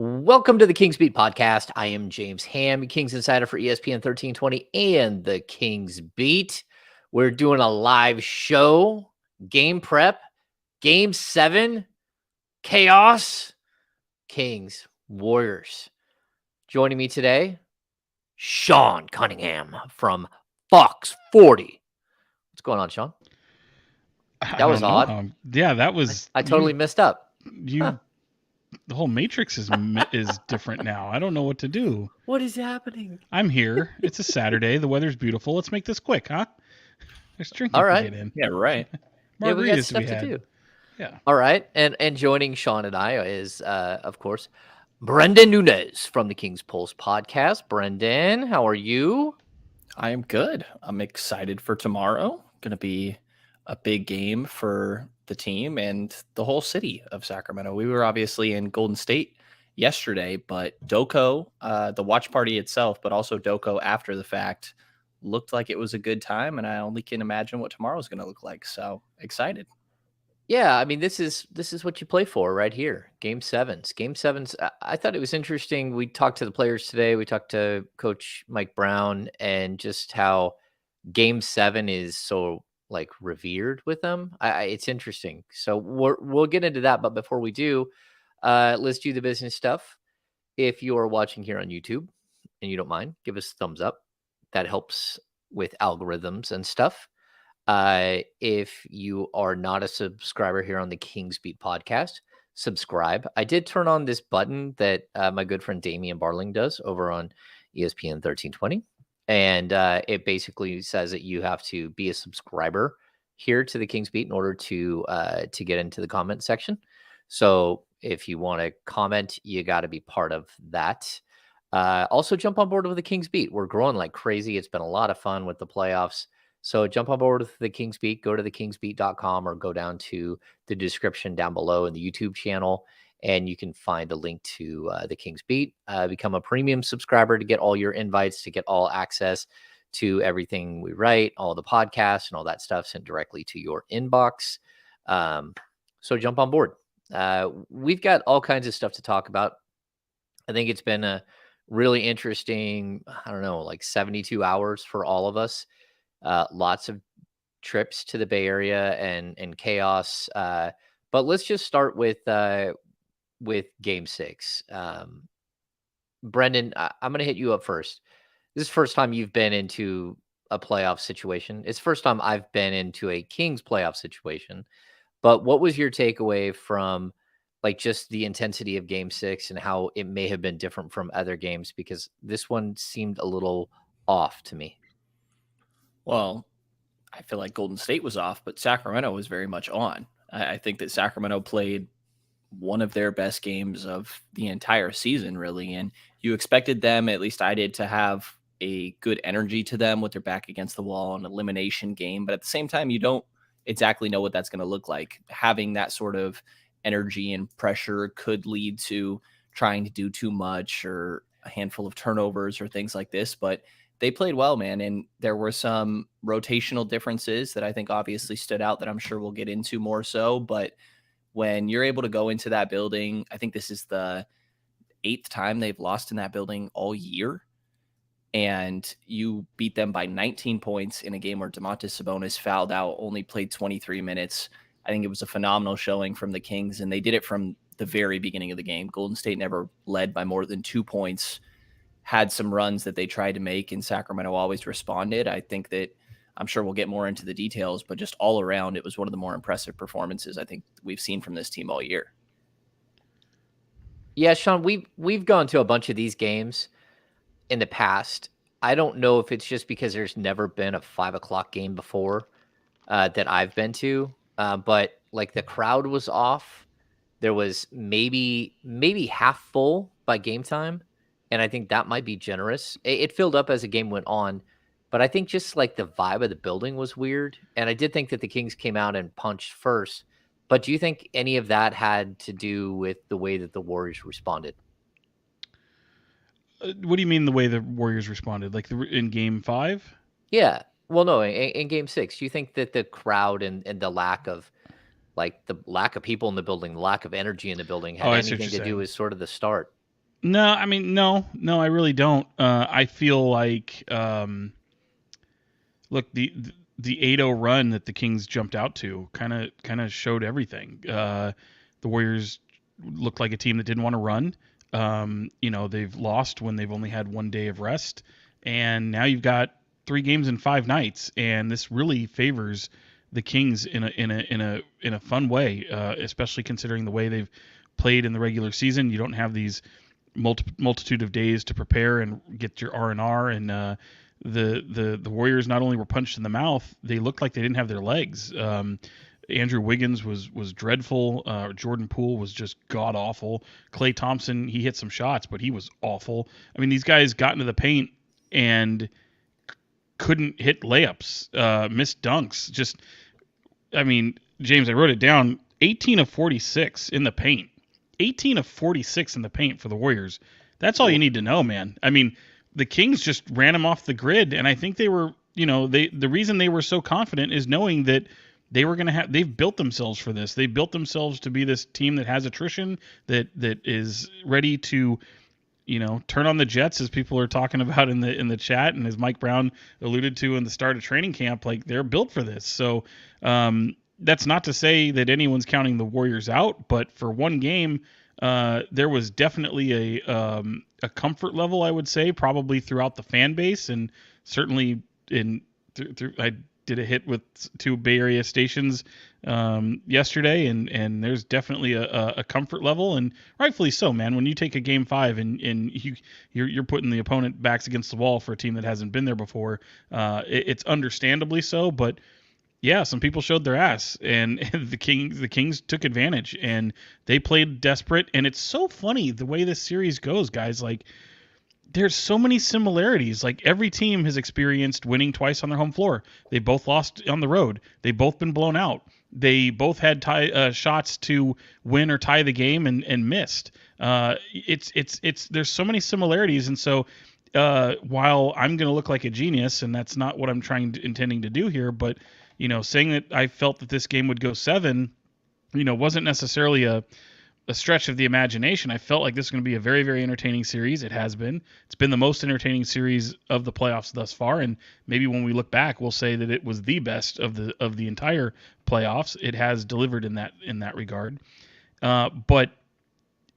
Welcome to the Kings Beat podcast. I am James Ham, Kings Insider for ESPN 1320 and the Kings Beat. We're doing a live show, game prep, game 7, chaos, Kings, Warriors. Joining me today, Sean Cunningham from Fox 40. What's going on, Sean? That was odd. Yeah, that was. I totally messed up. The whole Matrix is different now. I don't know what to do. What is happening? I'm here. It's a Saturday. The weather's beautiful. Let's make this quick, huh? There's drinking All right. to get in. Yeah, right. Yeah, we got Margaritas stuff we to had. do. Yeah. All right. And joining Sean and I is, of course, Brenden Nunes from the Kings Pulse podcast. Brenden, how are you? I am good. I'm excited for tomorrow. Going to be a big game for the team and the whole city of Sacramento. We were obviously in Golden State yesterday, but Doko, the watch party itself, but also Doko after the fact, looked like it was a good time, and I only can imagine what tomorrow is going to look like. So excited. Yeah, I mean, this is what you play for right here. Game 7s. Game 7s. I thought it was interesting. We talked to the players today. We talked to Coach Mike Brown and just how Game 7 is so like revered with them. It's interesting. So we'll get into that. But before we do, let's do the business stuff. If you are watching here on YouTube and you don't mind, give us a thumbs up. That helps with algorithms and stuff. If you are not a subscriber here on the Kings Beat podcast, subscribe. I did turn on this button that my good friend Damian Barling does over on ESPN 1320. And it basically says that you have to be a subscriber here to the Kings Beat in order to get into the comment section. So if you want to comment, you got to be part of that. Also, jump on board with the Kings Beat. We're growing like crazy. It's been a lot of fun with the playoffs. So jump on board with the Kings Beat. Go to thekingsbeat.com or go down to the description down below in the YouTube channel, and you can find a link to the Kings Beat. Become a premium subscriber to get all your invites, to get all access to everything we write, all the podcasts and all that stuff sent directly to your inbox. So jump on board. We've got all kinds of stuff to talk about. I think it's been a really interesting, I don't know, like 72 hours for all of us. Lots of trips to the Bay Area and chaos. But let's just start with Game 6. Brenden, I'm going to hit you up first. This is the first time you've been into a playoff situation. It's the first time I've been into a Kings playoff situation. But what was your takeaway from like just the intensity of Game 6 and how it may have been different from other games? Because this one seemed a little off to me. Well, I feel like Golden State was off, but Sacramento was very much on. I think that Sacramento played one of their best games of the entire season, really. And you expected them, at least I did, to have a good energy to them with their back against the wall, an elimination game. But at the same time, you don't exactly know what that's going to look like. Having that sort of energy and pressure could lead to trying to do too much or a handful of turnovers or things like this. But they played well, man. And there were some rotational differences that I think obviously stood out that I'm sure we'll get into more so. But when you're able to go into that building, I think this is the 8th time they've lost in that building all year. And you beat them by 19 points in a game where Domantas Sabonis fouled out, only played 23 minutes. I think it was a phenomenal showing from the Kings, and they did it from the very beginning of the game. Golden State never led by more than 2 points. Had some runs that they tried to make, and Sacramento always responded. I think that I'm sure we'll get more into the details, but just all around, it was one of the more impressive performances I think we've seen from this team all year. Yeah, Sean, we've gone to a bunch of these games in the past. I don't know if it's just because there's never been a 5:00 game before that I've been to, but like the crowd was off. There was maybe half full by game time. And I think that might be generous. It filled up as the game went on, but I think just like the vibe of the building was weird. And I did think that the Kings came out and punched first. But do you think any of that had to do with the way that the Warriors responded? What do you mean the way the Warriors responded? Like in Game 5? Yeah. Well, no, in Game 6, do you think that the crowd and the lack of people in the building, the lack of energy in the building had anything to do with sort of the start? No, I mean, no, I really don't. I feel like, look, the 8-0 run that the Kings jumped out to kind of showed everything. The Warriors looked like a team that didn't want to run. They've lost when they've only had one day of rest, and now you've got 3 games in 5 nights, and this really favors the Kings in a fun way, especially considering the way they've played in the regular season. You don't have these multitude of days to prepare and get your R&R, and the Warriors not only were punched in the mouth, they looked like they didn't have their legs. Andrew Wiggins was dreadful. Jordan Poole was just god awful. Klay Thompson, he hit some shots, but he was awful. I mean, these guys got into the paint and couldn't hit layups, missed dunks. Just, I mean, James, I wrote it down. 18 of 46 in the paint. 18 of 46 in the paint for the Warriors. That's all you need to know, man. I mean, the Kings just ran them off the grid, and I think they were, the reason they were so confident is knowing that they were going to have. They've built themselves for this. They built themselves to be this team that has attrition, that is ready to, turn on the jets, as people are talking about in the chat, and as Mike Brown alluded to in the start of training camp. Like, they're built for this. So that's not to say that anyone's counting the Warriors out, but for one game, there was definitely a comfort level, I would say, probably throughout the fan base, and certainly through I did a hit with 2 Bay Area stations yesterday, and there's definitely a comfort level, and rightfully so, man. When you take a game 5 and you're putting the opponent backs against the wall for a team that hasn't been there before, it's understandably so, but yeah, some people showed their ass, and the Kings took advantage, and they played desperate. And it's so funny the way this series goes, guys. Like, there's so many similarities. Like, every team has experienced winning twice on their home floor. They both lost on the road. They've both been blown out. They both had shots to win or tie the game and missed. There's so many similarities, and so while I'm going to look like a genius, and that's not what I'm intending to do here, but saying that I felt that this game would go 7, wasn't necessarily a stretch of the imagination. I felt like this is going to be a very, very entertaining series. It has been. It's been the most entertaining series of the playoffs thus far, and maybe when we look back, we'll say that it was the best of the entire playoffs. It has delivered in that regard. But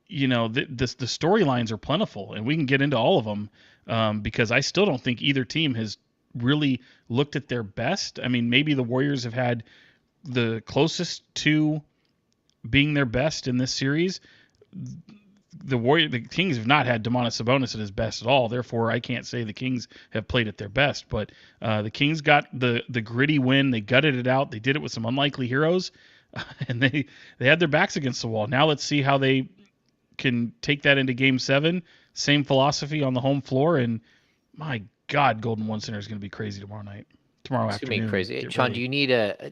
the storylines are plentiful, and we can get into all of them because I still don't think either team has really looked at their best. I mean, maybe the Warriors have had the closest to being their best in this series. The Kings have not had Domantas Sabonis at his best at all. Therefore, I can't say the Kings have played at their best. But the Kings got the gritty win. They gutted it out. They did it with some unlikely heroes, and they had their backs against the wall. Now let's see how they can take that into Game 7. Same philosophy on the home floor, and my God, Golden One Center is going to be crazy tomorrow afternoon. It's going to be crazy. Sean, do you need a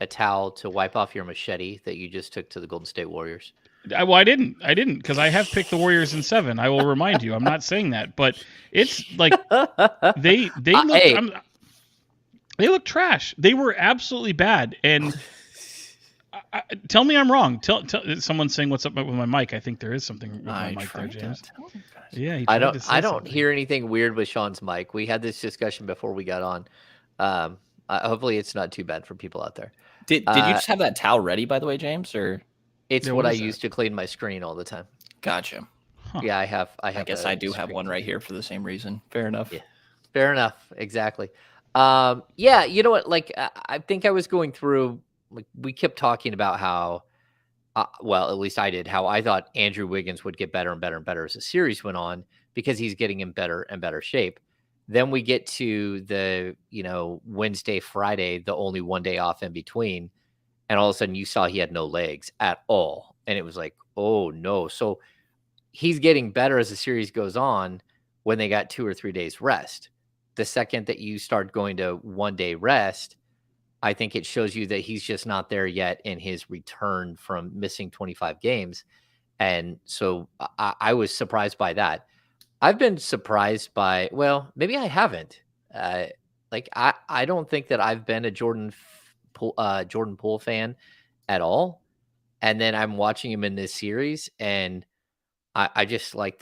towel to wipe off your machete that you just took to the Golden State Warriors? Well, I didn't because I have picked the Warriors in 7. I will remind you. I'm not saying that, but it's like they look they look trash. They were absolutely bad. And tell me I'm wrong. Tell someone's saying what's up with my mic. I think there is something with my mic there, James. Yeah, I don't hear anything weird with Sean's mic. We had this discussion before we got on. Hopefully it's not too bad for people out there. Did you just have that towel ready, by the way, James? Or it's what I use to clean my screen all the time. Gotcha. Huh. Yeah, I have. I guess I do have one right here for the same reason. Fair enough. Yeah, fair enough. Exactly. Yeah, you know what? Like, I think I was going through. Like, we kept talking about how, well, at least I did, how I thought Andrew Wiggins would get better and better and better as the series went on because he's getting in better and better shape. Then we get to the, Wednesday, Friday, the only one day off in between. And all of a sudden you saw he had no legs at all. And it was like, oh no. So he's getting better as the series goes on when they got 2 or 3 days rest. The second that you start going to 1 day rest, I think it shows you that he's just not there yet in his return from missing 25 games. And so I was surprised by that. I've been surprised by, well, maybe I haven't. I don't think that I've been a Jordan Poole fan at all. And then I'm watching him in this series, and I just like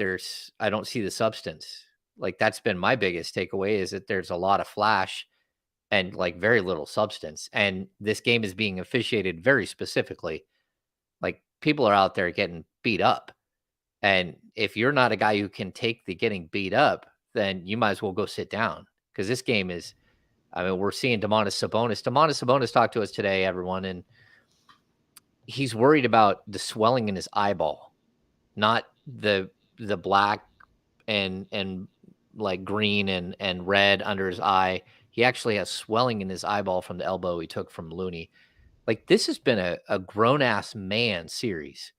I don't see the substance. Like that's been my biggest takeaway is that there's a lot of flash and like very little substance. And this game is being officiated very specifically. Like people are out there getting beat up. And if you're not a guy who can take the getting beat up, then you might as well go sit down because this game is. I mean, we're seeing Domantas Sabonis. Domantas Sabonis talked to us today, everyone, and he's worried about the swelling in his eyeball, not the black and like green and red under his eye. He actually has swelling in his eyeball from the elbow he took from Looney. Like this has been a grown ass man series,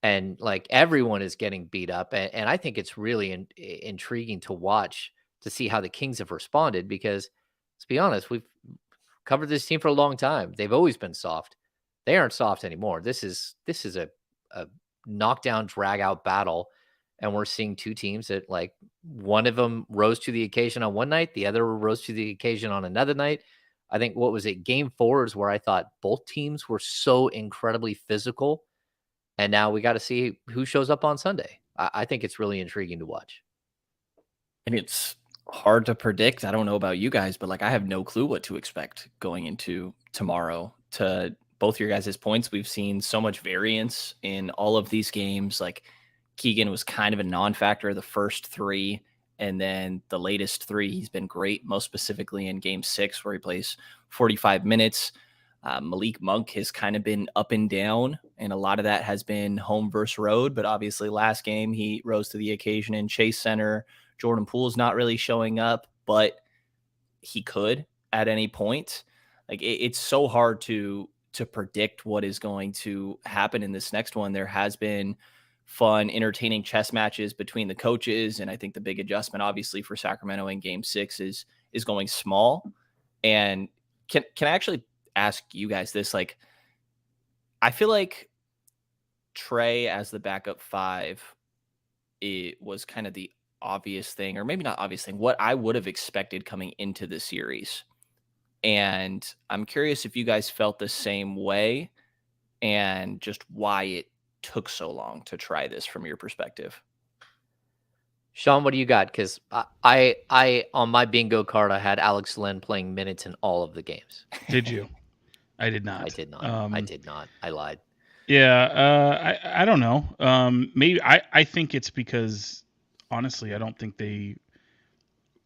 and like everyone is getting beat up, and I think it's really intriguing to watch to see how the Kings have responded because let's be honest, we've covered this team for a long time. They've always been soft. They aren't soft anymore. This is a knockdown, drag out battle, and we're seeing two teams that like one of them rose to the occasion on one night, the other rose to the occasion on another night. I think what was it? Game 4 is where I thought both teams were so incredibly physical, and now we got to see who shows up on Sunday. I think it's really intriguing to watch. And it's hard to predict. I don't know about you guys, but like I have no clue what to expect going into tomorrow. To both your guys' points, we've seen so much variance in all of these games. Like Keegan was kind of a non-factor the first 3, and then the latest 3, he's been great, most specifically in game 6 where he plays 45 minutes. Malik Monk has kind of been up and down, and a lot of that has been home versus road. But obviously last game he rose to the occasion in Chase Center. Jordan Poole's not really showing up, but he could at any point. Like it's so hard to predict what is going to happen in this next one. There has been fun, entertaining chess matches between the coaches, and I think the big adjustment, obviously, for Sacramento in Game 6 is going small. And can I actually ask you guys this? Like, I feel like Trey as the backup 5, it was kind of the obvious thing, or maybe not obvious thing, what I would have expected coming into the series. And I'm curious if you guys felt the same way and just why it took so long to try this from your perspective. Sean, what do you got? Because I on my bingo card, I had Alex Len playing minutes in all of the games. Did you? I did not. I did not. I did not. I lied. Yeah, I don't know. Maybe I think it's because honestly, I don't think they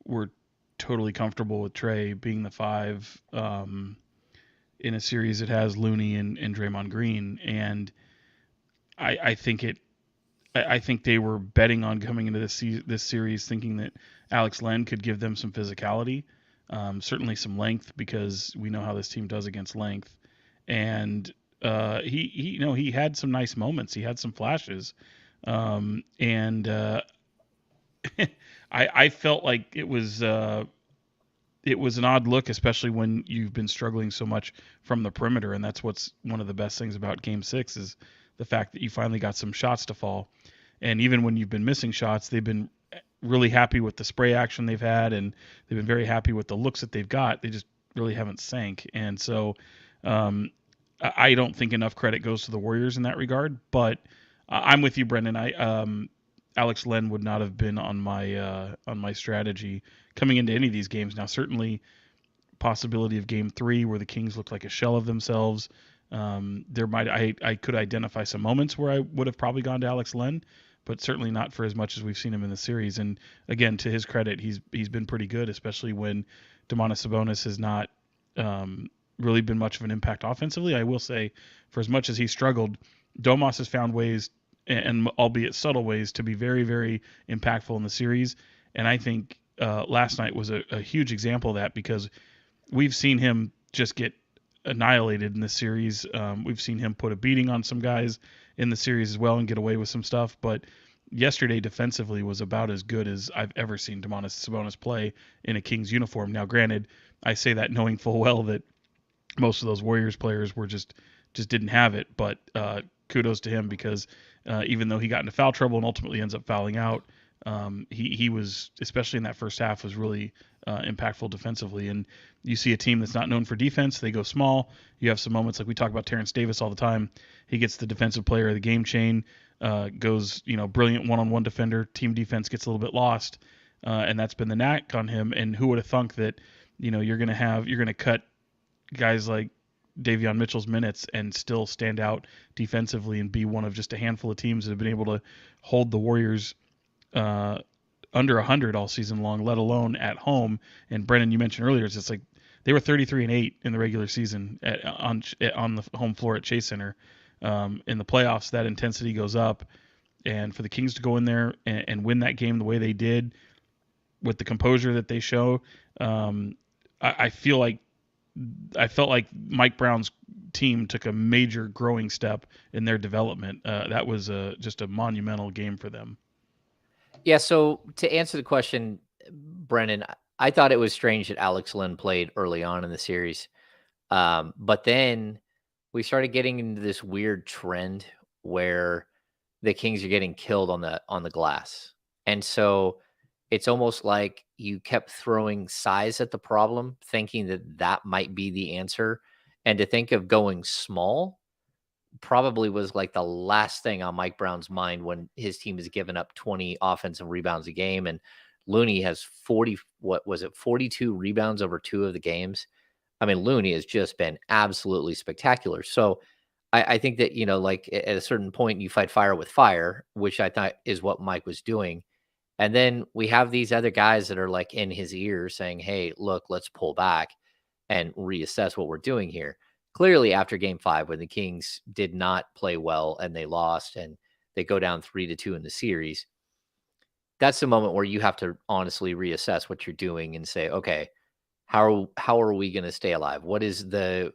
were totally comfortable with Trey being the 5 in a series that has Looney and Draymond Green, and I think they were betting on coming into this series thinking that Alex Len could give them some physicality, certainly some length, because we know how this team does against length, and he had some nice moments. He had some flashes, and I felt like it was an odd look, especially when you've been struggling so much from the perimeter, and that's what's one of the best things about Game 6 is the fact that you finally got some shots to fall. And even when you've been missing shots, they've been really happy with the spray action they've had, and they've been very happy with the looks that they've got. They just really haven't sank. And so I don't think enough credit goes to the Warriors in that regard. But I'm with you, Brenden. Alex Len would not have been on my strategy coming into any of these games. Now, certainly possibility of Game 3 where the Kings look like a shell of themselves. I could identify some moments where I would have probably gone to Alex Len, but certainly not for as much as we've seen him in the series. And again, to his credit, he's been pretty good, especially when Domantas Sabonis has not really been much of an impact offensively. I will say, for as much as he struggled, Domas has found ways, and albeit subtle ways, to be very, very impactful in the series. And I think last night was a huge example of that, because we've seen him just get annihilated in this series. We've seen him put a beating on some guys in the series as well and get away with some stuff. But yesterday defensively was about as good as I've ever seen Domantas Sabonis play in a Kings uniform. Now, granted, I say that knowing full well that most of those Warriors players were just didn't have it. But kudos to him, because even though he got into foul trouble and ultimately ends up fouling out, he was, especially in that first half, was really impactful defensively. And you see a team that's not known for defense, they go small. You have some moments like we talk about Terrence Davis all the time. He gets the defensive player of the game chain. goes, brilliant one-on-one defender. Team defense gets a little bit lost, and that's been the knack on him. And who would have thunk that, you're going to cut guys like Davion Mitchell's minutes and still stand out defensively and be one of just a handful of teams that have been able to hold the Warriors under 100 all season long, let alone at home. And Brendan, you mentioned earlier, it's just like they were 33-8 in the regular season on the home floor at Chase Center. In the playoffs, that intensity goes up, and for the Kings to go in there and win that game the way they did, with the composure that they show, I felt like Mike Brown's team took a major growing step in their development. That was just a monumental game for them. Yeah, so to answer the question, Brennan, I thought it was strange that Alex Len played early on in the series. But then we started getting into this weird trend where the Kings are getting killed on the glass. And so it's almost like you kept throwing size at the problem, thinking that might be the answer. And to think of going small probably was like the last thing on Mike Brown's mind when his team has given up 20 offensive rebounds a game. And Looney has 42 rebounds over 2 of the games. I mean, Looney has just been absolutely spectacular. So I think that, like at a certain point you fight fire with fire, which I thought is what Mike was doing. And then we have these other guys that are like in his ear saying, hey, look, let's pull back and reassess what we're doing here. Clearly after game 5, when the Kings did not play well and they lost and they go down 3-2 in the series, that's the moment where you have to honestly reassess what you're doing and say, okay, how are we going to stay alive? What is the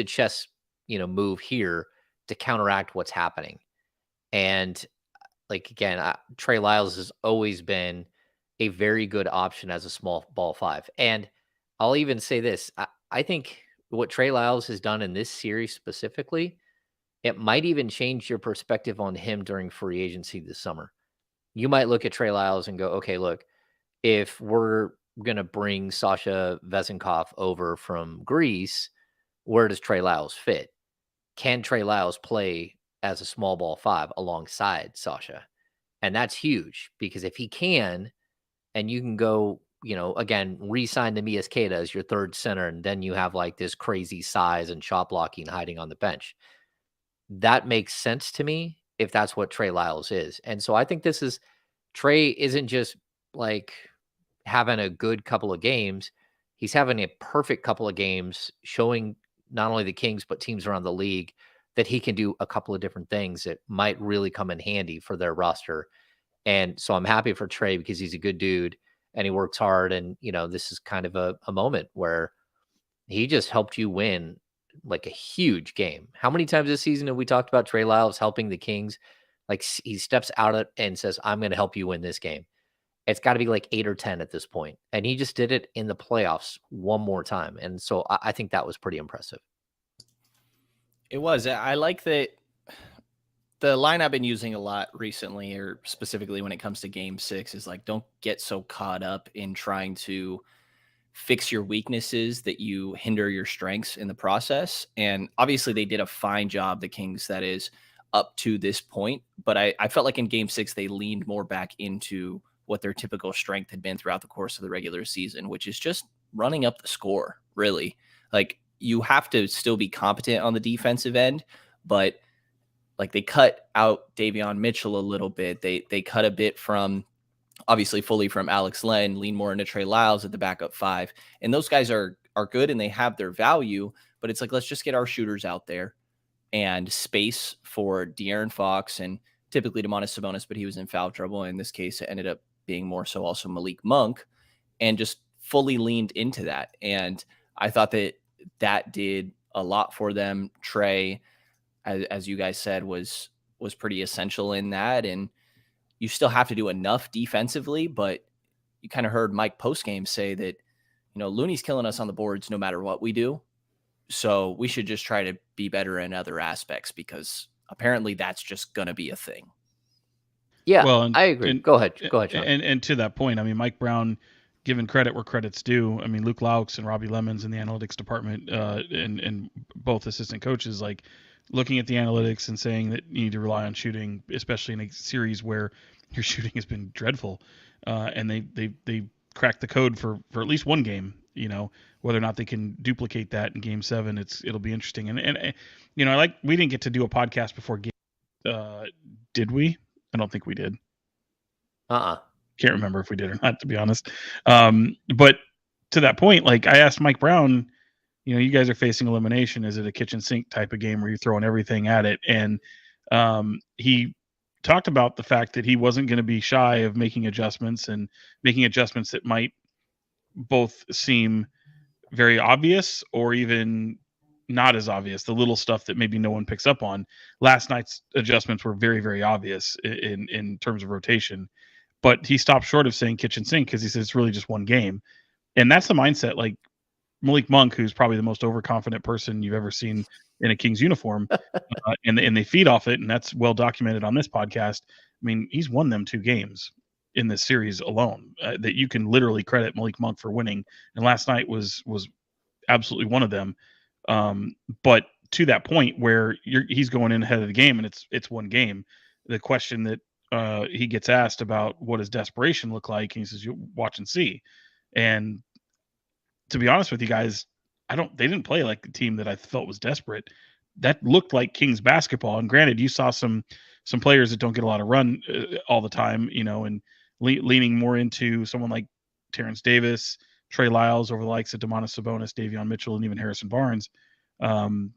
chess, move here to counteract what's happening? And like, again, Trey Lyles has always been a very good option as a small ball 5. And I'll even say this. I think what Trey Lyles has done in this series specifically, it might even change your perspective on him during free agency this summer. You might look at Trey Lyles and go, okay, look, if we're going to bring Sasha Vezenkov over from Greece, where does Trey Lyles fit? Can Trey Lyles play as a small ball 5 alongside Sasha? And that's huge, because if he can, and you can go, again, re-sign Neemias Queta as your third center, and then you have like this crazy size and shot blocking hiding on the bench. That makes sense to me if that's what Trey Lyles is. And so I think Trey isn't just like having a good couple of games. He's having a perfect couple of games, showing not only the Kings, but teams around the league that he can do a couple of different things that might really come in handy for their roster. And so I'm happy for Trey because he's a good dude and he works hard. And, this is kind of a moment where he just helped you win like a huge game. How many times this season have we talked about Trey Lyles helping the Kings? Like he steps out and says, I'm going to help you win this game. It's got to be like 8 or 10 at this point. And he just did it in the playoffs one more time. And so I think that was pretty impressive. It was. I like that the line I've been using a lot recently, or specifically when it comes to game 6, is like, don't get so caught up in trying to fix your weaknesses that you hinder your strengths in the process. And obviously they did a fine job, the Kings, that is, up to this point. But I felt like in game 6, they leaned more back into what their typical strength had been throughout the course of the regular season, which is just running up the score, really. Like, you have to still be competent on the defensive end, but like they cut out Davion Mitchell a little bit. They cut a bit from, obviously fully from Alex Len, lean more into Trey Lyles at the backup 5. And those guys are good and they have their value, but it's like, let's just get our shooters out there and space for De'Aaron Fox and typically Domantas Sabonis, but he was in foul trouble. In this case, it ended up being more so also Malik Monk, and just fully leaned into that. And I thought that did a lot for them. Trey, as you guys said, was pretty essential in that. And you still have to do enough defensively, but you kind of heard Mike postgame say that, Looney's killing us on the boards no matter what we do. So we should just try to be better in other aspects, because apparently that's just going to be a thing. Yeah, well, I agree. Go ahead, Sean. And to that point, I mean, Mike Brown, given credit where credit's due. I mean, Luke Laux and Robbie Lemons in the analytics department and both assistant coaches, like, looking at the analytics and saying that you need to rely on shooting, especially in a series where your shooting has been dreadful, and they cracked the code for at least one game. Whether or not they can duplicate that in Game 7, it'll be interesting. And we didn't get to do a podcast before game. Did we? I don't think we did. Can't remember if we did or not, to be honest. But to that point, like I asked Mike Brown, you guys are facing elimination. Is it a kitchen sink type of game where you're throwing everything at it? And he talked about the fact that he wasn't going to be shy of making adjustments that might both seem very obvious or even not as obvious, the little stuff that maybe no one picks up on. Last night's adjustments were very, very obvious in terms of rotation, but he stopped short of saying kitchen sink because he says it's really just one game. And that's the mindset. Like Malik Monk, who's probably the most overconfident person you've ever seen in a Kings uniform, and they feed off it, and that's well documented on this podcast. I mean, he's won them 2 games in this series alone that you can literally credit Malik Monk for winning, and last night was absolutely one of them. But to that point where he's going in ahead of the game, and it's one game, the question that he gets asked about what does desperation look like, and he says, "You watch and see." And to be honest with you guys, they didn't play like the team that I felt was desperate. That looked like Kings basketball. And granted, you saw some players that don't get a lot of run all the time, and leaning more into someone like Terrence Davis, Trey Lyles over the likes of Domantas Sabonis, Davion Mitchell, and even Harrison Barnes. The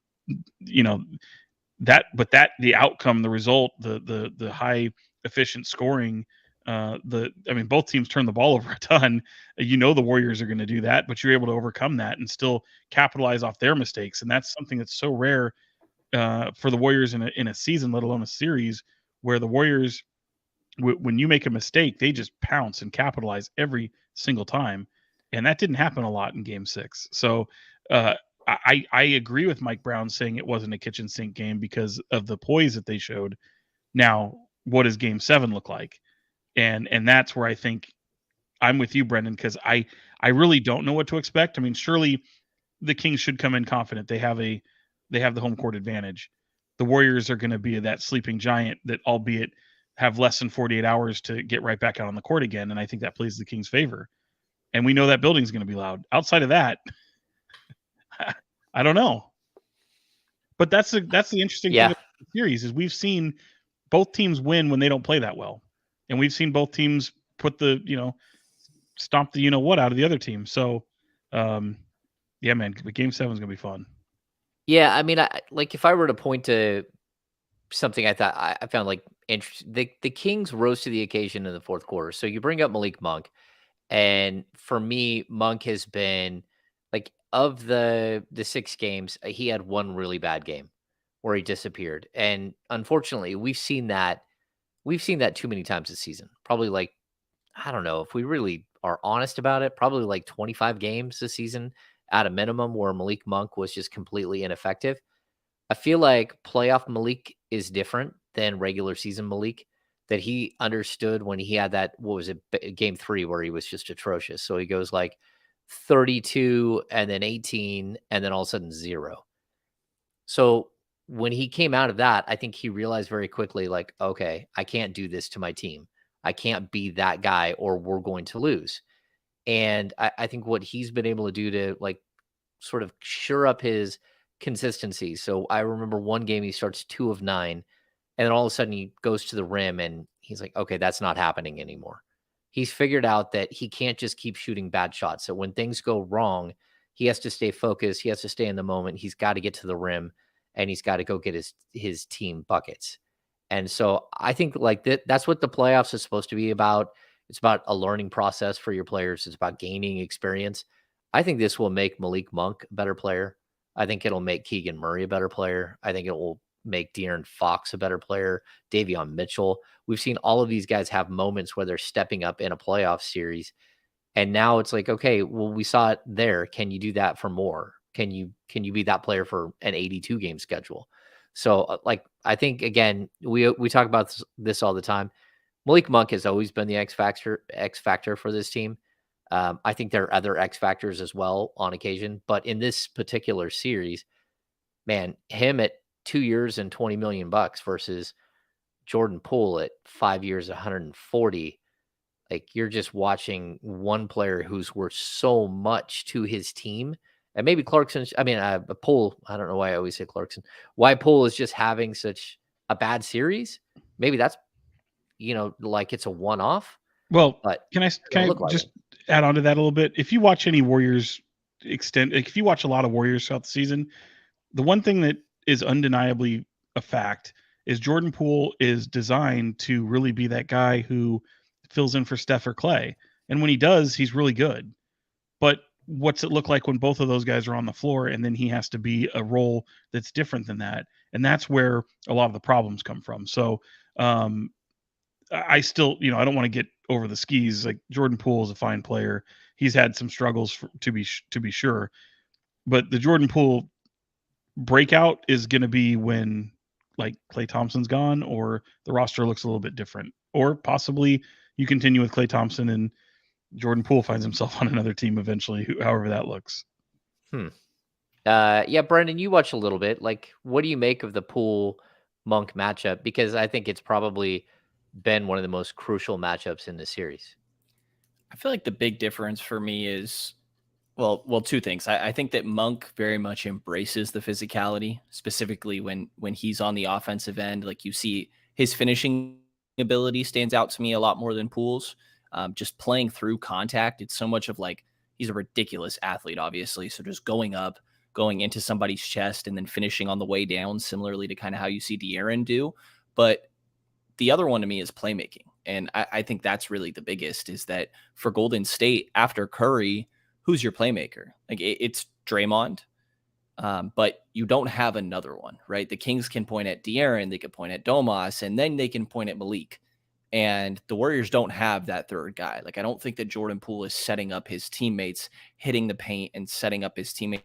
outcome, the result, the high efficient scoring, both teams turn the ball over a ton. The Warriors are going to do that, but you're able to overcome that and still capitalize off their mistakes. And that's something that's so rare for the Warriors in a season, let alone a series, where the Warriors, when you make a mistake, they just pounce and capitalize every single time. And that didn't happen a lot in Game 6. So I agree with Mike Brown saying it wasn't a kitchen sink game because of the poise that they showed. Now, what does Game 7 look like? And that's where I think I'm with you, Brenden, because I really don't know what to expect. I mean, surely the Kings should come in confident. They have the home court advantage. The Warriors are going to be that sleeping giant that, albeit have less than 48 hours to get right back out on the court again, and I think that plays the Kings' favor. And we know that building's going to be loud. Outside of that, I don't know. But that's the interesting thing about the series is we've seen both teams win when they don't play that well. And we've seen both teams put stomp the what out of the other team. So, yeah, man, Game 7 is going to be fun. Yeah, I mean, if I were to point to something I thought I found like interesting, the Kings rose to the occasion in the fourth quarter. So you bring up Malik Monk, and for me, Monk has been like of the 6 games, he had one really bad game where he disappeared, and unfortunately, we've seen that too many times this season. Probably like, I don't know if we really are honest about it, probably like 25 games this season at a minimum where Malik Monk was just completely ineffective. I feel like playoff Malik is different than regular season Malik, that he understood when he had that, what was it, Game 3 where he was just atrocious. So he goes like 32 and then 18 and then all of a sudden 0. So when he came out of that, I think he realized very quickly, like, okay, I can't do this to my team. I can't be that guy or we're going to lose. And I think what he's been able to do to like sort of shore up his consistency. So I remember one game he starts 2 of 9, and then all of a sudden he goes to the rim and he's like, okay, that's not happening anymore. He's figured out that he can't just keep shooting bad shots. So when things go wrong, he has to stay focused. He has to stay in the moment. He's got to get to the rim and he's got to go get his team buckets. And so I think like that's what the playoffs is supposed to be about. It's about a learning process for your players. It's about gaining experience. I think this will make Malik Monk a better player. I think it'll make Keegan Murray a better player. I think it will make De'Aaron Fox a better player, Davion Mitchell. We've seen all of these guys have moments where they're stepping up in a playoff series. And now it's like, okay, well, we saw it there. Can you do that for more? Can you be that player for an 82 game schedule? So I think, again, we talk about this all the time. Malik Monk has always been the X factor for this team. I think there are other X factors as well on occasion, but in this particular series, man, him at 2 years and $20 million versus Jordan Poole at 5 years, 140. Like, you're just watching one player who's worth so much to his team. And maybe Poole, I don't know why I always say Clarkson, why Poole is just having such a bad series. Maybe that's, like it's a one-off, Well, but can I like just add on to that a little bit? If you watch any Warriors if you watch a lot of Warriors throughout the season, the one thing that is undeniably a fact is Jordan Poole is designed to really be that guy who fills in for Steph or Clay. And when he does, he's really good. But what's it look like when both of those guys are on the floor and then he has to be a role that's different than that? And that's where a lot of the problems come from. So I still, I don't want to get over the skis. Like, Jordan Poole is a fine player. He's had some struggles to be sure. But the Jordan Poole breakout is going to be when, like, Klay Thompson's gone or the roster looks a little bit different, or possibly you continue with Klay Thompson and Jordan Poole finds himself on another team eventually, however that looks. Yeah, Brenden, you watch a little bit. Like, what do you make of the Poole Monk matchup? Because I think it's probably been one of the most crucial matchups in the series. I feel like the big difference for me is, well, two things. I think that Monk very much embraces the physicality, specifically when he's on the offensive end. Like, you see his finishing ability stands out to me a lot more than Poole's. Just playing through contact, it's so much of, like, he's a ridiculous athlete, obviously. So just going up, going into somebody's chest, and then finishing on the way down, similarly to kind of how you see De'Aaron do. But the other one to me is playmaking. And I think that's really the biggest, is that for Golden State, after Curry, who's your playmaker? Like, it's Draymond, but you don't have another one, right? The Kings can point at De'Aaron, they can point at Domas, and then they can point at Malik. And the Warriors don't have that third guy. Like, I don't think that Jordan Poole is setting up his teammates, hitting the paint and setting up his teammates,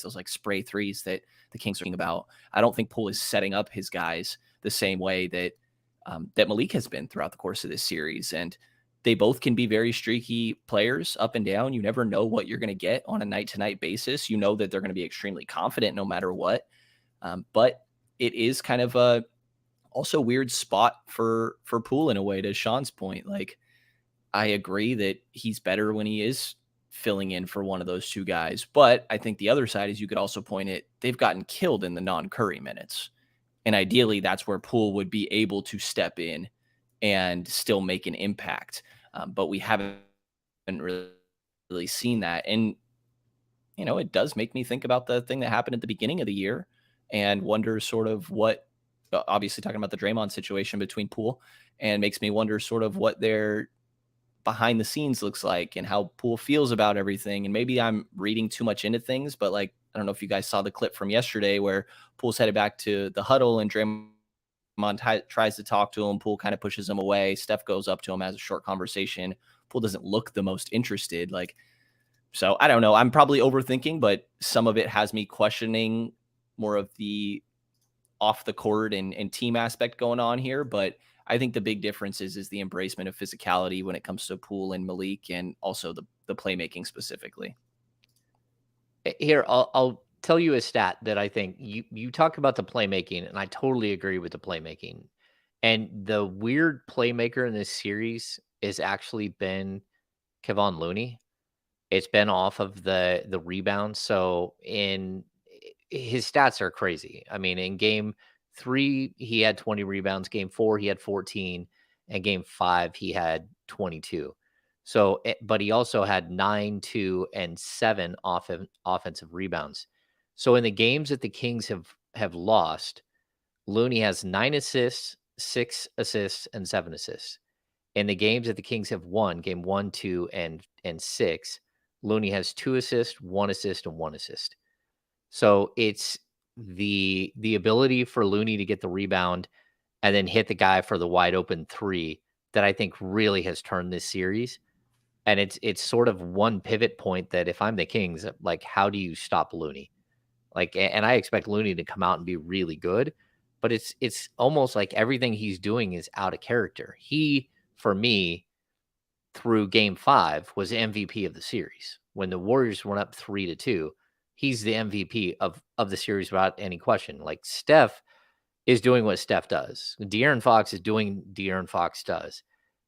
those like spray threes that the Kings are thinking about. I don't think Poole is setting up his guys the same way that that Malik has been throughout the course of this series. And they both can be very streaky players up and down. You never know what you're going to get on a night-to-night basis. You know that they're going to be extremely confident no matter what. But it is kind of a also weird spot for Poole in a way, to Sean's point. Like, I agree that he's better when he is filling in for one of those two guys. But I think the other side is, you could also point it, they've gotten killed in the non-Curry minutes. And ideally, that's where Poole would be able to step in and still make an impact. But we haven't really seen that. And, it does make me think about the thing that happened at the beginning of the year and wonder sort of what, obviously talking about the Draymond situation between Poole, and makes me wonder sort of what their behind the scenes looks like and how Poole feels about everything. And maybe I'm reading too much into things, but, like, I don't know if you guys saw the clip from yesterday where Poole's headed back to the huddle and Draymond tries to talk to him. Poole kind of pushes him away. Steph goes up to him, has a short conversation. Poole doesn't look the most interested. Like, so I don't know. I'm probably overthinking, but some of it has me questioning more of the off the court and team aspect going on here. But I think the big difference is the embracement of physicality when it comes to Poole and Malik, and also the playmaking specifically. Here, I'll tell you a stat that I think you talk about the playmaking, and I totally agree with the playmaking. And the weird playmaker in this series has actually been Kevon Looney. It's been off of the rebound. So his stats are crazy. I mean, in game 3, he had 20 rebounds. Game 4, he had 14. And game 5, he had 22. So, but he also had 9, 2, and 7 offensive rebounds. So in the games that the Kings have lost, Looney has 9 assists, 6 assists, and 7 assists. In the games that the Kings have won, game 1, 2, and 6, Looney has 2 assists, 1 assist, and 1 assist. So it's the ability for Looney to get the rebound and then hit the guy for the wide open 3 that I think really has turned this series. And it's sort of one pivot point that, if I'm the Kings, like, how do you stop Looney? Like, and I expect Looney to come out and be really good, but it's almost like everything he's doing is out of character. He, for me, through game 5, was MVP of the series. When the Warriors went up 3-2, he's the MVP of the series without any question. Like Steph is doing what Steph does. De'Aaron Fox is doing De'Aaron Fox does.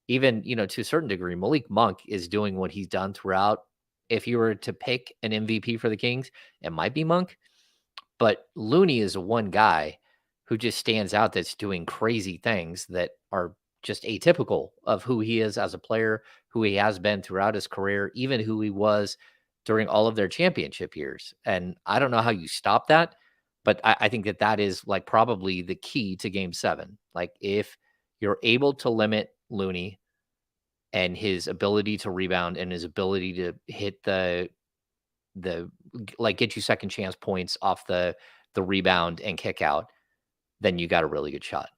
Even, to a certain degree, Malik Monk is doing what he's done throughout. If you were to pick an MVP for the Kings, it might be Monk. But Looney is one guy who just stands out that's doing crazy things that are just atypical of who he is as a player, who he has been throughout his career, even who he was during all of their championship years. And I don't know how you stop that, but I think that is like probably the key to game 7. Like if you're able to limit Looney and his ability to rebound and his ability to hit the get you second chance points off the rebound and kick out, then you got a really good shot.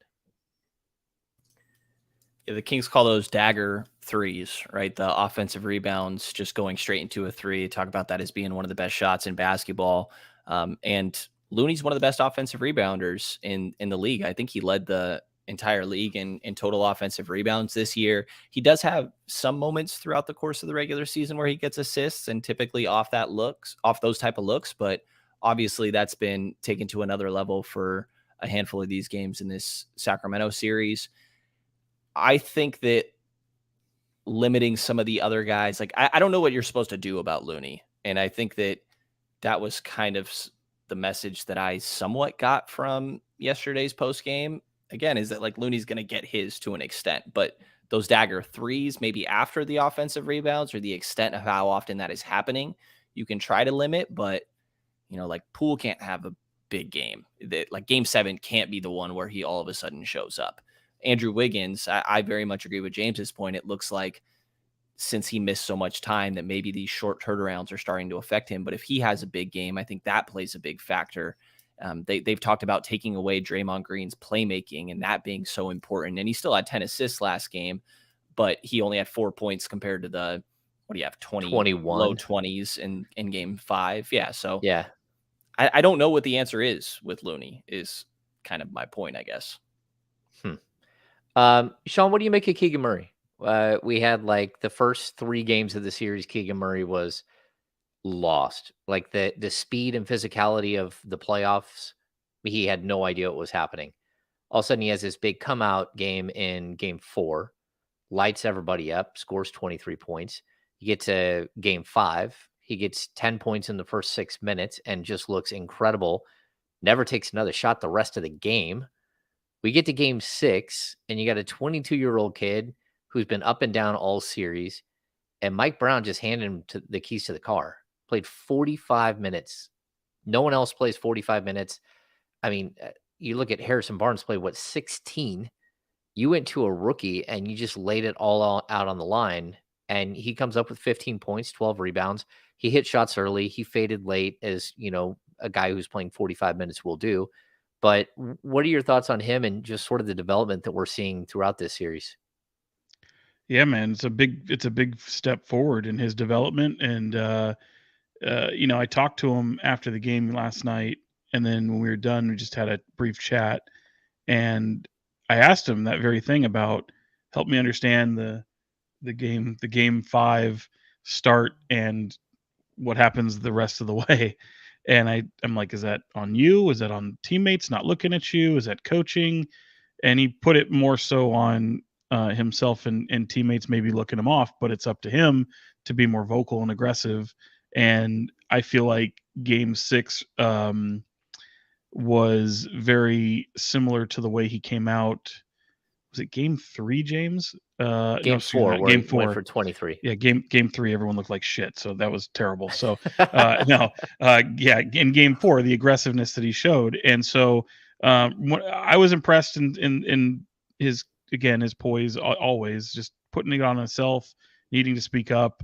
Yeah, the Kings call those dagger threes, right? The offensive rebounds just going straight into a three. Talk about that as being one of the best shots in basketball. And Looney's one of the best offensive rebounders in the league. I think he led the entire league in total offensive rebounds this year. He does have some moments throughout the course of the regular season where he gets assists, and typically off those type of looks. But obviously that's been taken to another level for a handful of these games in this Sacramento series. I think that limiting some of the other guys, like I don't know what you're supposed to do about Looney. And I think that was kind of the message that I somewhat got from yesterday's post game. Again, is that like Looney's going to get his to an extent, but those dagger threes, maybe after the offensive rebounds or the extent of how often that is happening, you can try to limit, but like Poole can't have a big game. That like game 7 can't be the one where he all of a sudden shows up. Andrew Wiggins, I very much agree with James's point. It looks like since he missed so much time that maybe these short turnarounds are starting to affect him. But if he has a big game, I think that plays a big factor. They've talked about taking away Draymond Green's playmaking and that being so important. And he still had 10 assists last game, but he only had 4 points compared to the, 21 low 20s in game 5. Yeah. So yeah, I don't know what the answer is with Looney is kind of my point, I guess. Sean, what do you make of Keegan Murray? We had like the first 3 games of the series, Keegan Murray was lost. Like the speed and physicality of the playoffs, he had no idea what was happening. All of a sudden, he has this big come out game in game 4, lights everybody up, scores 23 points. You get to game 5, he gets 10 points in the first 6 minutes and just looks incredible. Never takes another shot the rest of the game. We get to game 6, and you got a 22-year-old kid who's been up and down all series, and Mike Brown just handed him the keys to the car. Played 45 minutes. No one else plays 45 minutes. I mean, you look at Harrison Barnes play, 16? You went to a rookie, and you just laid it all out on the line, and he comes up with 15 points, 12 rebounds. He hit shots early. He faded late, as, a guy who's playing 45 minutes will do. But what are your thoughts on him and just sort of the development that we're seeing throughout this series? Yeah, man, it's a big step forward in his development. And, I talked to him after the game last night, and then when we were done, we just had a brief chat, and I asked him that very thing about help me understand the game 5 start and what happens the rest of the way. And I'm like, is that on you? Is that on teammates not looking at you? Is that coaching? And he put it more so on himself and teammates maybe looking him off, but it's up to him to be more vocal and aggressive. And I feel like game 6 was very similar to the way he came out. Was it game 3, James? Game 4, game 4 went for 23. Yeah, game 3, everyone looked like shit, so that was terrible. So in game 4, the aggressiveness that he showed, and so I was impressed in his poise, always just putting it on himself, needing to speak up,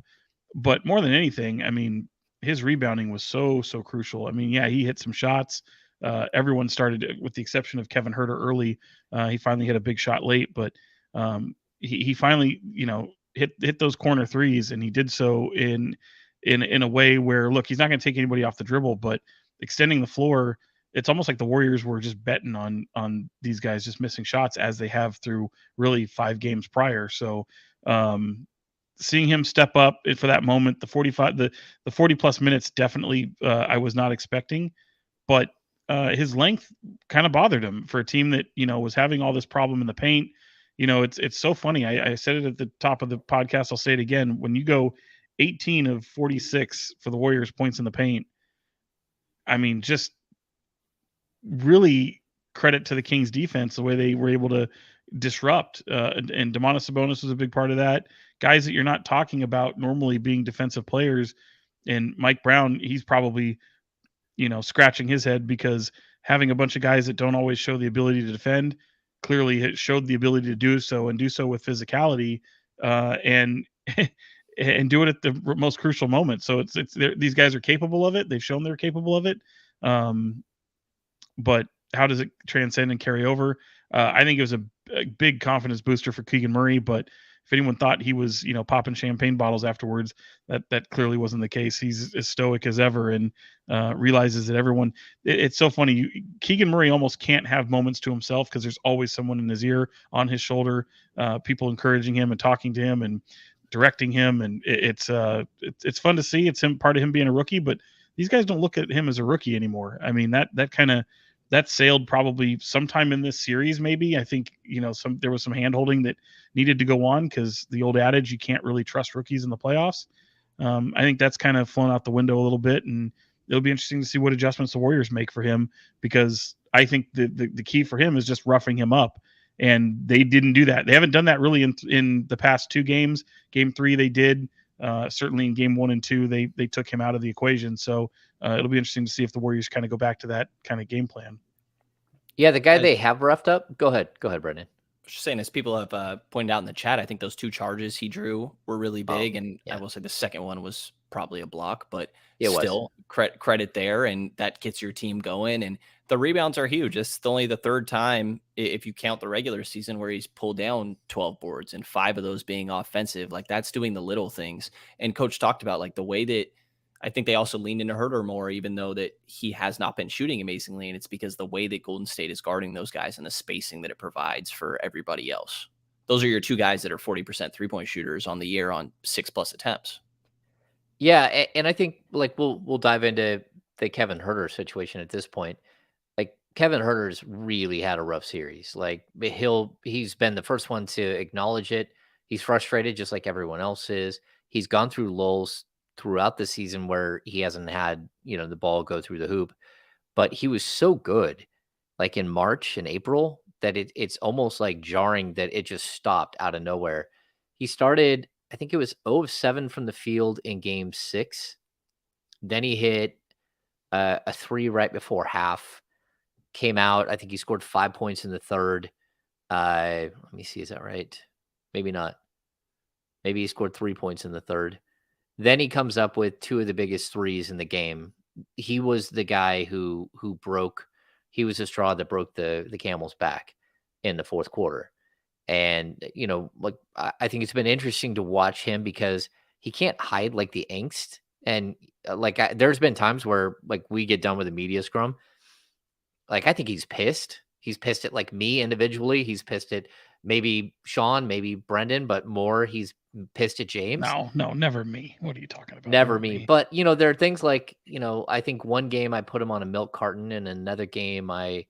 but more than anything, I mean, his rebounding was so crucial. I mean, yeah, he hit some shots. Everyone started, with the exception of Kevin Huerter early. He finally hit a big shot late, but he finally, hit those corner threes, and he did so in a way where, look, he's not going to take anybody off the dribble, but extending the floor. It's almost like the Warriors were just betting on these guys just missing shots, as they have through really 5 games prior. So seeing him step up for that moment, the 40 plus minutes, definitely I was not expecting, but his length kind of bothered him for a team that, was having all this problem in the paint. It's so funny. I said it at the top of the podcast. I'll say it again. When you go 18 of 46 for the Warriors points in the paint, I mean, just really credit to the Kings defense, the way they were able to disrupt. And Domantas Sabonis was a big part of that. Guys that you're not talking about normally being defensive players. And Mike Brown, he's probably, scratching his head, because having a bunch of guys that don't always show the ability to defend clearly it showed the ability to do so, and do so with physicality, and and do it at the most crucial moment. So these guys are capable of it. They've shown they're capable of it. But how does it transcend and carry over? I think it was a big confidence booster for Keegan Murray, but if anyone thought he was, popping champagne bottles afterwards, that clearly wasn't the case. He's as stoic as ever, and realizes that everyone. It's so funny. Keegan Murray almost can't have moments to himself, because there's always someone in his ear, on his shoulder, people encouraging him and talking to him and directing him, and it's fun to see. It's part of him being a rookie, but these guys don't look at him as a rookie anymore. I mean, that sailed probably sometime in this series, maybe. I think, there was some hand-holding that needed to go on, because the old adage, you can't really trust rookies in the playoffs. I think that's kind of flown out the window a little bit, and it'll be interesting to see what adjustments the Warriors make for him, because I think the key for him is just roughing him up, and they didn't do that. They haven't done that really in the past two games. Game 3 they did. Certainly in game 1 and 2, they took him out of the equation. So it'll be interesting to see if the Warriors kind of go back to that kind of game plan. Yeah, the guy they have roughed up. Go ahead, Brenden. Just saying, as people have pointed out in the chat, I think those 2 charges he drew were really big, and I will say the second one was probably a block, but still credit there, and that gets your team going. And the rebounds are huge. It's only the 3rd time, if you count the regular season, where he's pulled down 12 boards, and 5 of those being offensive. Like, that's doing the little things. And Coach talked about, like, the way that I think they also leaned into Huerter more, even though that he has not been shooting amazingly. And it's because the way that Golden State is guarding those guys and the spacing that it provides for everybody else. Those are your 2 guys that are 40% 3-point shooters on the year on 6+ attempts. Yeah, and I think, like, we'll dive into the Kevin Huerter situation at this point. Like, Kevin Huerter's really had a rough series. Like, he's been the first one to acknowledge it. He's frustrated, just like everyone else is. He's gone through lulls throughout the season where he hasn't had, the ball go through the hoop, but he was so good, like in March and April, that it's almost like jarring that it just stopped out of nowhere. He started, I think it was 0 of 7 from the field in game 6. Then he hit a 3 right before half, came out. I think he scored 5 points in the 3rd. Let me see. Is that right? Maybe not. Maybe he scored 3 points in the 3rd. Then he comes up with 2 of the biggest threes in the game. He was the guy who broke. He was the straw that broke the camel's back in the 4th quarter. And, like, I think it's been interesting to watch him, because he can't hide, like, the angst. And there's been times where, like, we get done with a media scrum. Like, I think he's pissed. He's pissed at, like, me individually. He's pissed at maybe Sean, maybe Brenden, but more he's pissed at James. No, never me. What are you talking about? Never me. But, there are things like, I think one game I put him on a milk carton, and another game I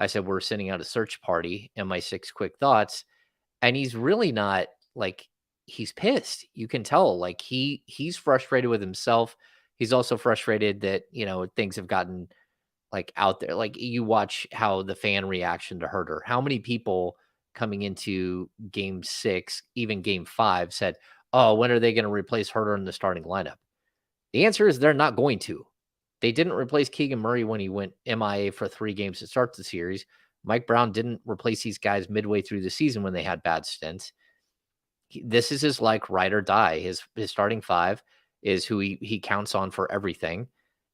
said we're sending out a search party, and my 6 quick thoughts. And he's really not, like, he's pissed. You can tell, like, he's frustrated with himself. He's also frustrated that, things have gotten, like, out there. Like, you watch how the fan reaction to Huerter. How many people coming into game 6, even game 5, said, oh, when are they going to replace Huerter in the starting lineup? The answer is they're not going to. They didn't replace Keegan Murray when he went MIA for 3 games to start the series. Mike Brown didn't replace these guys midway through the season when they had bad stints. This is his, like, ride or die. His starting 5 is who he counts on for everything,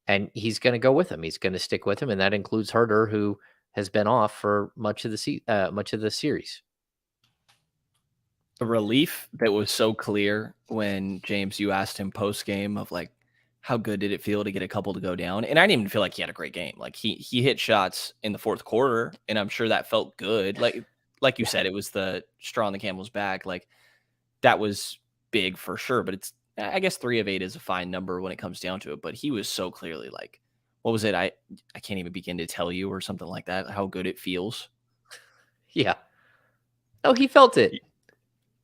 and he's going to go with him. He's going to stick with him, and that includes Huerter, who has been off for much of the series. The relief that was so clear when, James, you asked him post game of, like, how good did it feel to get a couple to go down? And I didn't even feel like he had a great game. Like, he hit shots in the 4th quarter, and I'm sure that felt good. Like you said, it was the straw on the camel's back. Like, that was big for sure, but I guess 3 of 8 is a fine number when it comes down to it. But he was so clearly like, what was it? I can't even begin to tell you, or something like that, how good it feels. Yeah. Oh, he felt it.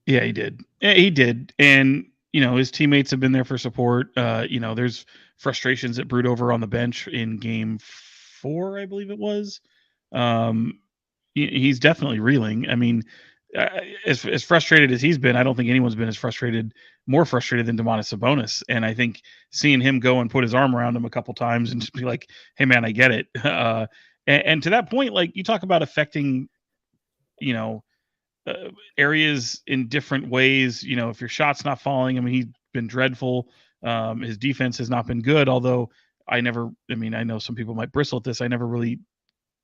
Yeah, he did. Yeah, he did. And, his teammates have been there for support. There's frustrations that brewed over on the bench in game 4, I believe it was. He's definitely reeling. I mean, as frustrated as he's been, I don't think anyone's been more frustrated than Domantas Sabonis. And I think seeing him go and put his arm around him a couple times and just be like, "Hey, man, I get it." And to that point, like you talk about affecting, areas in different ways. If your shot's not falling, I mean, he's been dreadful. His defense has not been good. Although I know some people might bristle at this. I never really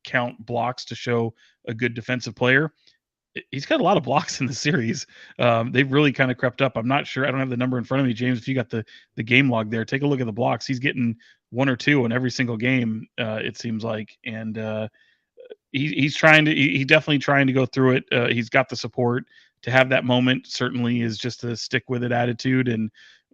count blocks to show a good defensive player. He's got a lot of blocks in the series. They've really kind of crept up. I'm not sure. I don't have the number in front of me, James. If you got the game log there, take a look at the blocks. He's getting 1 or 2 in every single game, it seems like. And he's definitely trying to go through it. He's got the support to have that moment. Certainly is just a stick with it attitude and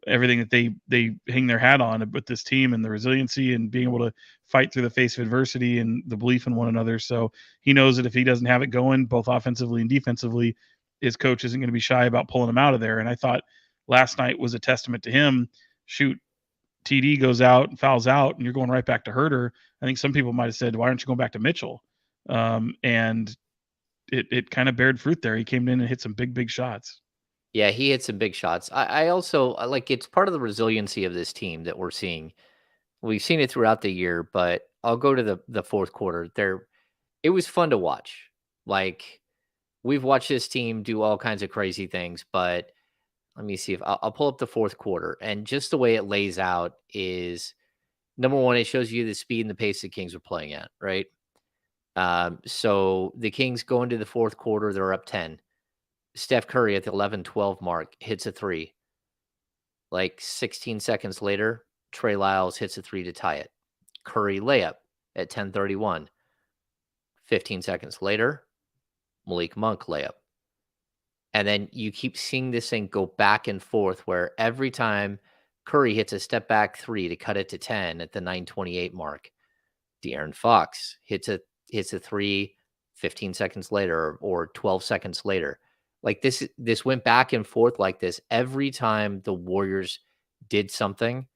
everything that they hang their hat on with this team, and the resiliency and being able to fight through the face of adversity and the belief in one another. So he knows that if he doesn't have it going both offensively and defensively, his coach isn't going to be shy about pulling him out of there. And I thought last night was a testament to him. Shoot, TD goes out and fouls out and you're going right back to Huerter. I think some people might have said, why aren't you going back to Mitchell? And it kind of bared fruit there. He came in and hit some big shots. Yeah, he hit some big shots. I also like, it's part of the resiliency of this team that we're seeing. We've seen it throughout the year, but I'll go to the fourth quarter. It was fun to watch. Like, we've watched this team do all kinds of crazy things, but let me see if I'll pull up the fourth quarter, and just the way it lays out is, number one, it shows you the speed and the pace the Kings are playing at, right? So the Kings go into the fourth quarter, they're up 10. Steph Curry at the 11-12 mark hits a 3. Like 16 seconds later, Trey Lyles hits a 3 to tie it. Curry layup at 10:31. 15 seconds later, Malik Monk layup. And then you keep seeing this thing go back and forth where every time Curry hits a step back 3 to cut it to 10 at the 9:28 mark, De'Aaron Fox hits a 3 15 seconds later or 12 seconds later. Like this went back and forth like this. Every time the Warriors did something,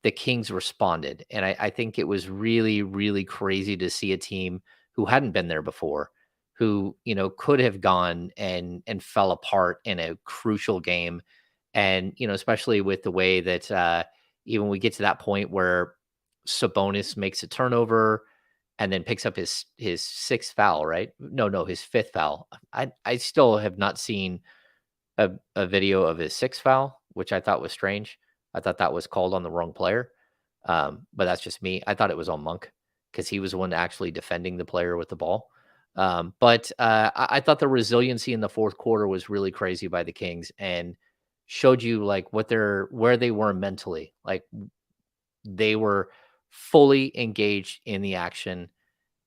the Kings responded. And I think it was really, really crazy to see a team who hadn't been there before, who, could have gone and fell apart in a crucial game. And, especially with the way that even we get to that point where Sabonis makes a turnover and then picks up his 6th foul, right? No, his 5th foul. I still have not seen a video of his 6th foul, which I thought was strange. I thought that was called on the wrong player. But that's just me. I thought it was on Monk because he was the one actually defending the player with the ball. But I thought the resiliency in the fourth quarter was really crazy by the Kings and showed you like where they were mentally. Like, they were fully engaged in the action,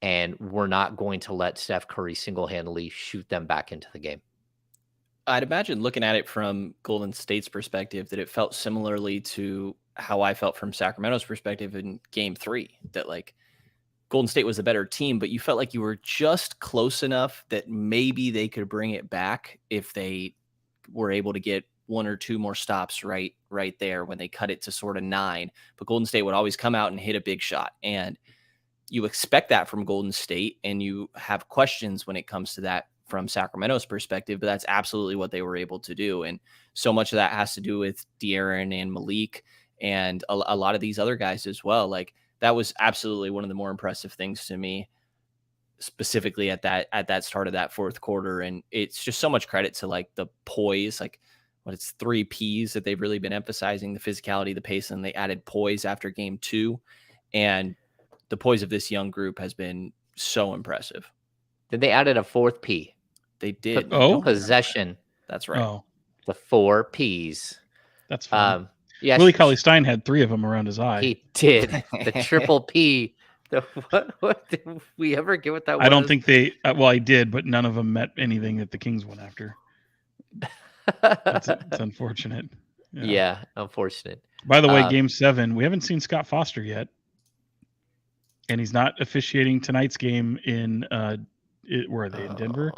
and we're not going to let Steph Curry single-handedly shoot them back into the game. I'd imagine, looking at it from Golden State's perspective, that it felt similarly to how I felt from Sacramento's perspective in game 3, that like Golden State was a better team, but you felt like you were just close enough that maybe they could bring it back if they were able to get 1 or 2 more stops right there when they cut it to sort of 9. But Golden State would always come out and hit a big shot. And you expect that from Golden State, and you have questions when it comes to that from Sacramento's perspective, but that's absolutely what they were able to do. And so much of that has to do with De'Aaron and Malik and a lot of these other guys as well. Like, that was absolutely one of the more impressive things to me, specifically at that start of that fourth quarter. And it's just so much credit to like the poise, like it's 3 Ps that they've really been emphasizing: the physicality, the pace, and they added poise after game 2. And the poise of this young group has been so impressive. Then they added a 4th P. They did. Possession. That's right. Oh, The 4 Ps. that's fun. Yeah, Willie Cauley-Stein had 3 of them around his eye. He did. The triple P. What did we ever get what that was? I don't think they. Well, I did, but none of them met anything that the Kings went after. It's unfortunate. Yeah, unfortunate. By the way, Game 7, we haven't seen Scott Foster yet, and he's not officiating tonight's game in where are they, in Denver?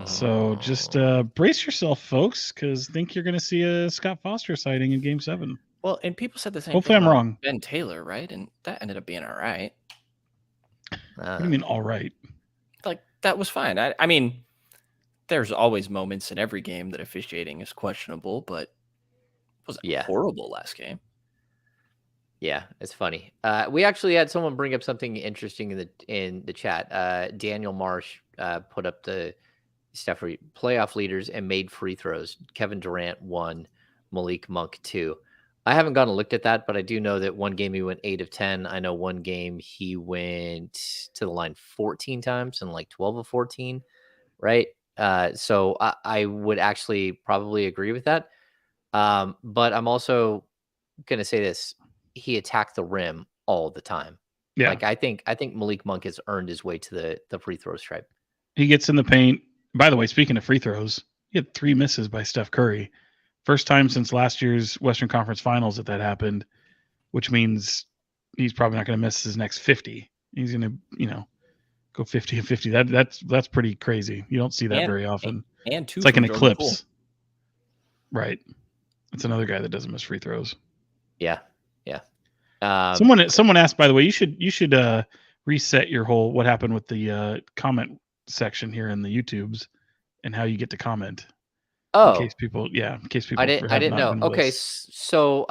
So just brace yourself, folks, because think you're going to see a Scott Foster sighting in Game 7. Well, and people said the same Hopefully thing I'm about wrong. Ben Taylor, right? And that ended up being all right. What do you mean all right? Like, that was fine. I mean, there's always moments in every game that officiating is questionable, but it wasn't horrible last game. Yeah, it's funny. We actually had someone bring up something interesting in the chat. Daniel Marsh put up the playoff leaders and made free throws. Kevin Durant 1, Malik Monk 2. I haven't gone and looked at that, but I do know that one game he went 8 of 10. I know one game he went to the line 14 times and like 12 of 14, right? So I would actually probably agree with that. But I'm also going to say this. He attacked the rim all the time. Yeah. Like I think Malik Monk has earned his way to the free throw stripe. He gets in the paint. By the way, speaking of free throws, he had 3 misses by Steph Curry. First time since last year's Western Conference Finals that happened, which means he's probably not going to miss his next 50. He's going to, go 50 and 50. That's pretty crazy. You don't see that very often. And 2 it's like an Jordan eclipse. Poole. Right. It's another guy that doesn't miss free throws. Yeah. Someone asked, by the way, you should reset your whole what happened with the comment section here in the YouTubes and how you get to comment. Oh, in case people I didn't know. Okay, so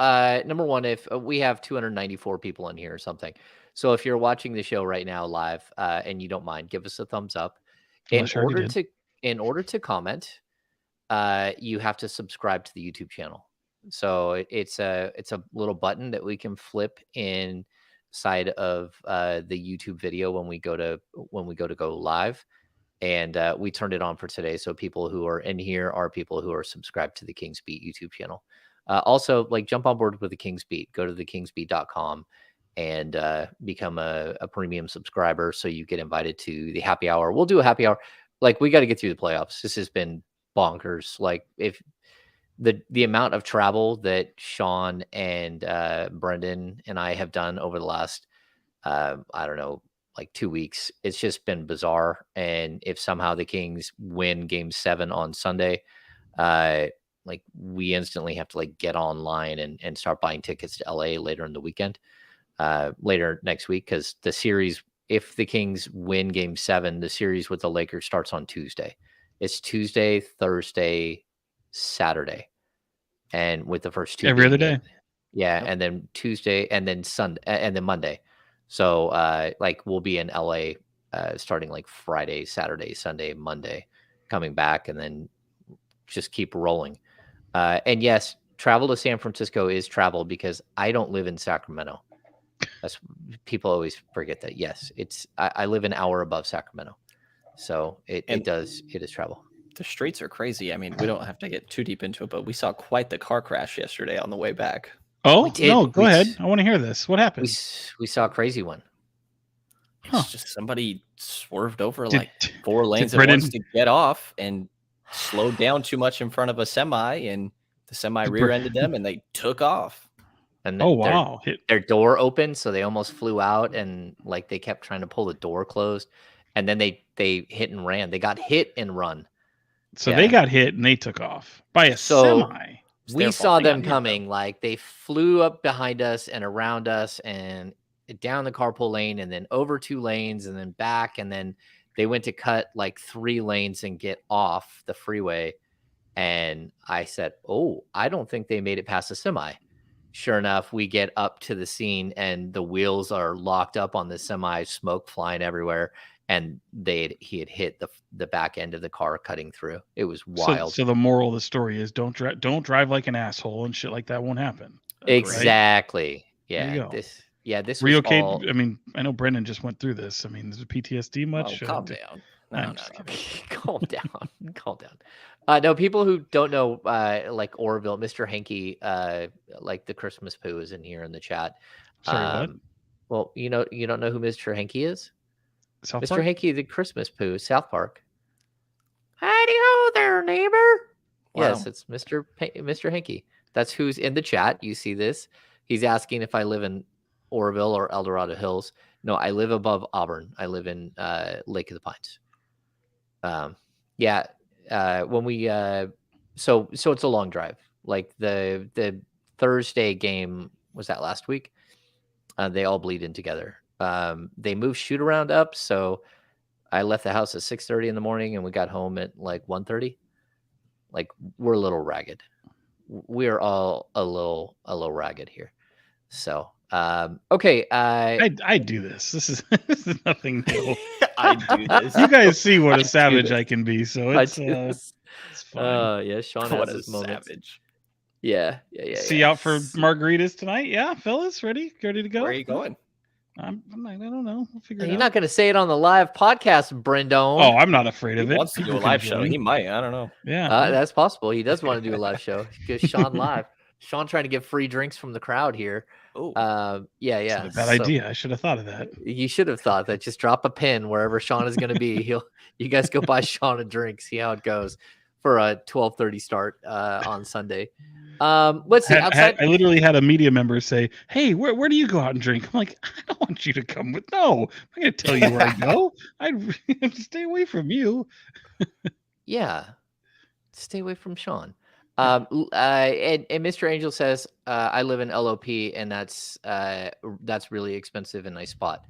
number one, if we have 294 people in here or something, so if you're watching the show right now live and you don't mind, give us a thumbs up. In order to comment, you have to subscribe to the YouTube channel. So it's a little button that we can flip inside of the YouTube video when we go to go live, and we turned it on for today. So people who are in here are people who are subscribed to the Kings Beat YouTube channel. Also, like, jump on board with the Kings Beat. Go to thekingsbeat.com and become a premium subscriber so you get invited to the happy hour. We'll do a happy hour. Like, we got to get through the playoffs. This has been bonkers. Like, if the amount of travel that Sean and Brenden and I have done over the last, I don't know, like 2 weeks, it's just been bizarre. And if somehow the Kings win Game 7 on Sunday, like, we instantly have to like get online and start buying tickets to LA later in the weekend, later next week, because the series, if the Kings win Game 7, the series with the Lakers starts on Tuesday. It's Tuesday, Thursday, Saturday, and with the first 2 every other day. Yep. And then Tuesday, and then Sunday, and then Monday. So like, we'll be in LA starting like Friday, Saturday, Sunday, Monday, coming back, and then just keep rolling. And yes, travel to San Francisco is travel, because I don't live in Sacramento. That's, people always forget that. Yes, I live an hour above Sacramento, so it is travel. The streets are crazy. I mean, we don't have to get too deep into it, but we saw quite the car crash yesterday on the way back. Oh, no, go ahead. I want to hear this. What happened? We saw a crazy one. It's just somebody swerved over like 4 lanes at once to get off and slowed down too much in front of a semi, and the semi rear-ended them, and they took off. And wow. Their door opened, so they almost flew out, and like, they kept trying to pull the door closed, and then they hit and ran. They got hit and run. So they got hit and they took off by a semi. We saw them coming. Like, they flew up behind us and around us and down the carpool lane, and then over 2 lanes, and then back, and then they went to cut like 3 lanes and get off the freeway. And I said, oh, I don't think they made it past the semi. Sure enough, we get up to the scene, and the wheels are locked up on the semi, smoke flying everywhere, and he had hit the back end of the car cutting through. It was wild. So the moral of the story is don't drive like an asshole, and shit like that won't happen. Exactly. Right? Yeah. This were you was okay? all... I mean, I know Brenden just went through this. I mean, is it PTSD much? Calm down. No. Calm down. Calm down. No, people who don't know, like Orville, Mr. Hanky, like the Christmas poo, is in here in the chat. Sorry, what? Well, you don't know who Mr. Hanky is? South Mr. Park? Hanky, the Christmas poo, South Park. Howdy ho there, neighbor. Yes, Wow. it's Mr. Hinkie. That's who's in the chat. You see this. He's asking if I live in Oroville or El Dorado Hills. No, I live above Auburn. I live in Lake of the Pines. Yeah. When we so it's a long drive. Like the Thursday game, was that last week? They all bleed in together. They moved shoot around up, so I left the house at 6:30 in the morning and we got home at like 1:30. Like, we're a little ragged. We're all a little ragged here. So okay. I do this. This is nothing new. I do this. You guys see what I a do savage this. I can be, so I it's do this. it's fine. Yeah, Sean What has a his moments. savage. Yeah. See out for margaritas tonight, yeah, fellas, ready to go? Where are you going? I don't know. We'll figure it You're out. not going to say it on the live podcast, Brendon. Oh, I'm not afraid He of it. wants to do People a can live show. join. He might. I don't know. Yeah, That's possible. He does want to do a live show. Because Sean live. Sean trying to get free drinks from the crowd here. Oh, Yeah. It's a bad idea. I should have thought of that. You should have thought that. Just drop a pin wherever Sean is going to be. You guys go buy Sean a drink. See how it goes for a 12:30 start on Sunday. Let's see. Outside, I literally had a media member say, "Hey, where do you go out and drink?" I'm like, "I don't want you to come with. No, I'm going to tell you where I go. I'd stay away from you." yeah, stay away from Sean. And Mr. Angel says, I live in LOP, and that's really expensive and nice spot.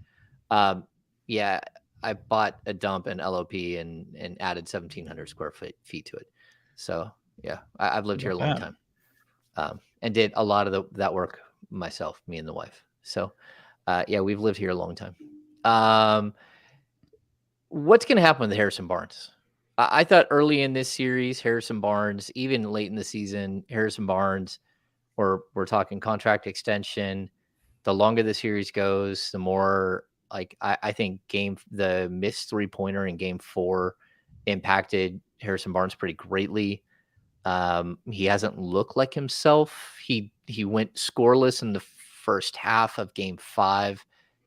Yeah, I bought a dump in LOP and added 1,700 square feet to it. So yeah, I've lived here a long time, and did a lot of that work myself, me and the wife. So yeah, we've lived here a long time. What's going to happen with Harrison Barnes? I thought early in this series, Harrison Barnes, even late in the season, Harrison Barnes, we're talking contract extension. The longer the series goes, the more like I think the missed 3-pointer in game 4 impacted Harrison Barnes pretty greatly. He hasn't looked like himself. He went scoreless in the first half of game 5.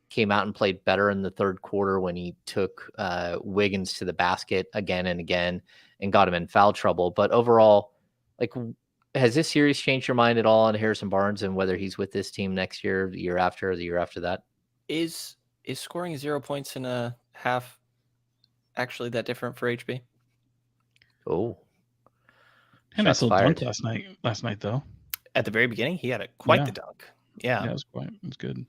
Came out and played better in the third quarter when he took Wiggins to the basket again and again and got him in foul trouble. But overall, like, has this series changed your mind at all on Harrison Barnes and whether he's with this team next year, the year after, or the year after that? Is scoring 0 points in a half actually that different for HB? Oh, And I still dunked last night though. At the very beginning, he had quite the dunk. Yeah, it was good.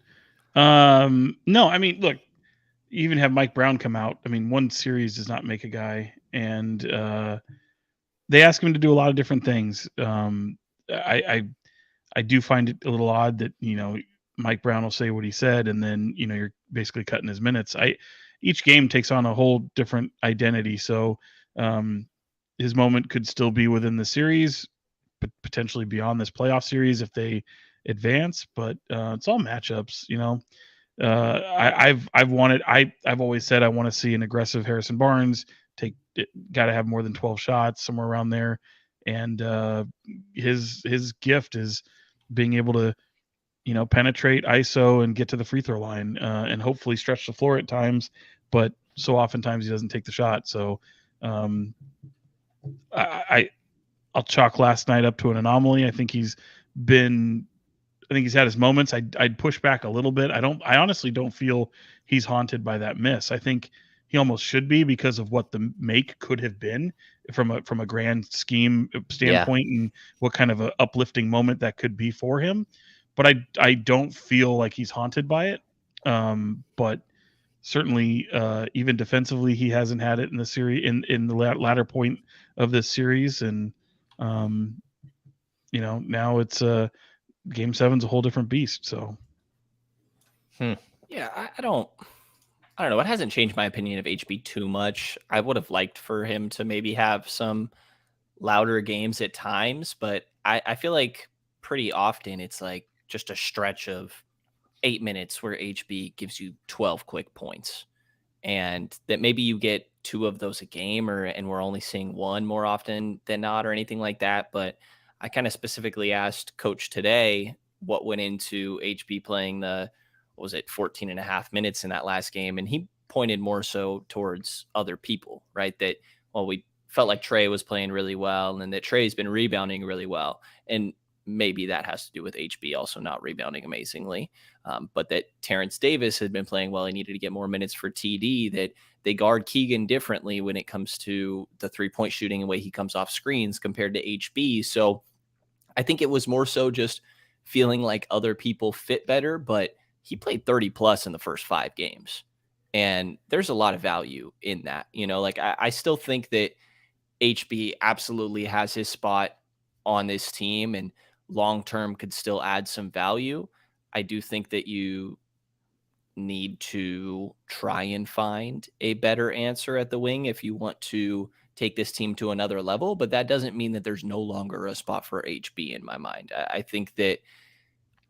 No, I mean, look, you even have Mike Brown come out. I mean, one series does not make a guy, and they ask him to do a lot of different things. I do find it a little odd that Mike Brown will say what he said, and then you're basically cutting his minutes. Each game takes on a whole different identity, so his moment could still be within the series, but potentially beyond this playoff series if they advance, but it's all matchups. I've always said I want to see an aggressive Harrison Barnes. Got to have more than 12 shots, somewhere around there, and his gift is being able to penetrate ISO and get to the free throw line, and hopefully stretch the floor at times, but so oftentimes he doesn't take the shot. So I'll chalk last night up to an anomaly. I think he's had his moments. I'd push back a little bit. I honestly don't feel he's haunted by that miss. I think he almost should be because of what the make could have been from a grand scheme standpoint, and what kind of a uplifting moment that could be for him. But I don't feel like he's haunted by it. But certainly, even defensively, he hasn't had it in the series in the latter point of this series, and now it's Game 7's a whole different beast. So, yeah, I don't know. It hasn't changed my opinion of HB too much. I would have liked for him to maybe have some louder games at times, but I feel like pretty often it's like just a stretch of 8 minutes where HB gives you 12 quick points, and that maybe you get 2 of those a game, and we're only seeing 1 more often than not, or anything like that. But I kind of specifically asked Coach today what went into HB playing 14 and a half minutes in that last game. And he pointed more so towards other people, right? That, well, we felt like Trey was playing really well and that Trey's been rebounding really well. And maybe that has to do with HB also not rebounding amazingly. But that Terrence Davis had been playing well. He needed to get more minutes for TD, that they guard Keegan differently when it comes to the 3-point shooting and way he comes off screens compared to HB. So I think it was more so just feeling like other people fit better, but he played 30 plus in the first 5 games. And there's a lot of value in that. Like I still think that HB absolutely has his spot on this team and long-term could still add some value. I do think that you need to try and find a better answer at the wing if you want to take this team to another level, but that doesn't mean that there's no longer a spot for HB in my mind. I think that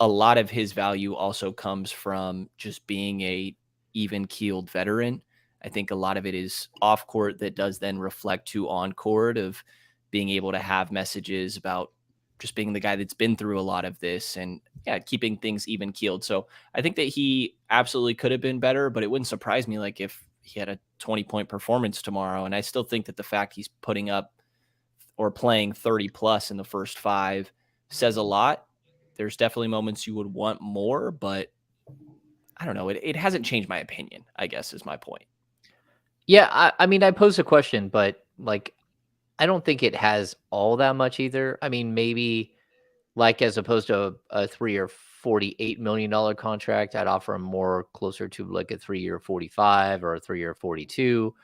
a lot of his value also comes from just being a even-keeled veteran. I think a lot of it is off court that does then reflect to on court of being able to have messages about just being the guy that's been through a lot of this and keeping things even keeled. So I think that he absolutely could have been better, but it wouldn't surprise me like if he had a 20-point performance tomorrow. And I still think that the fact he's putting up or playing 30 plus in the first 5 says a lot. There's definitely moments you would want more, but I don't know. It hasn't changed my opinion, I guess is my point. Yeah, I mean, I posed a question, but like, I don't think it has all that much either. I mean, maybe like as opposed to a 3-year $48 million contract, I'd offer him more closer to like a 3-year 45 or a 3-year 42,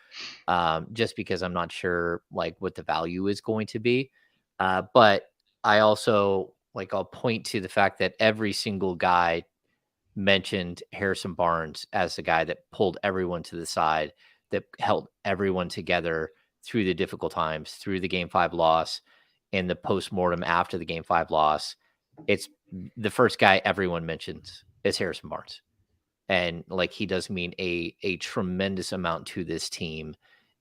just because I'm not sure like what the value is going to be. But I also I'll point to the fact that every single guy mentioned Harrison Barnes as the guy that pulled everyone to the side, that held everyone together through the difficult times, through the Game 5 loss, and the postmortem after the Game 5 loss. It's the first guy everyone mentions is Harrison Barnes. And like, he does mean a tremendous amount to this team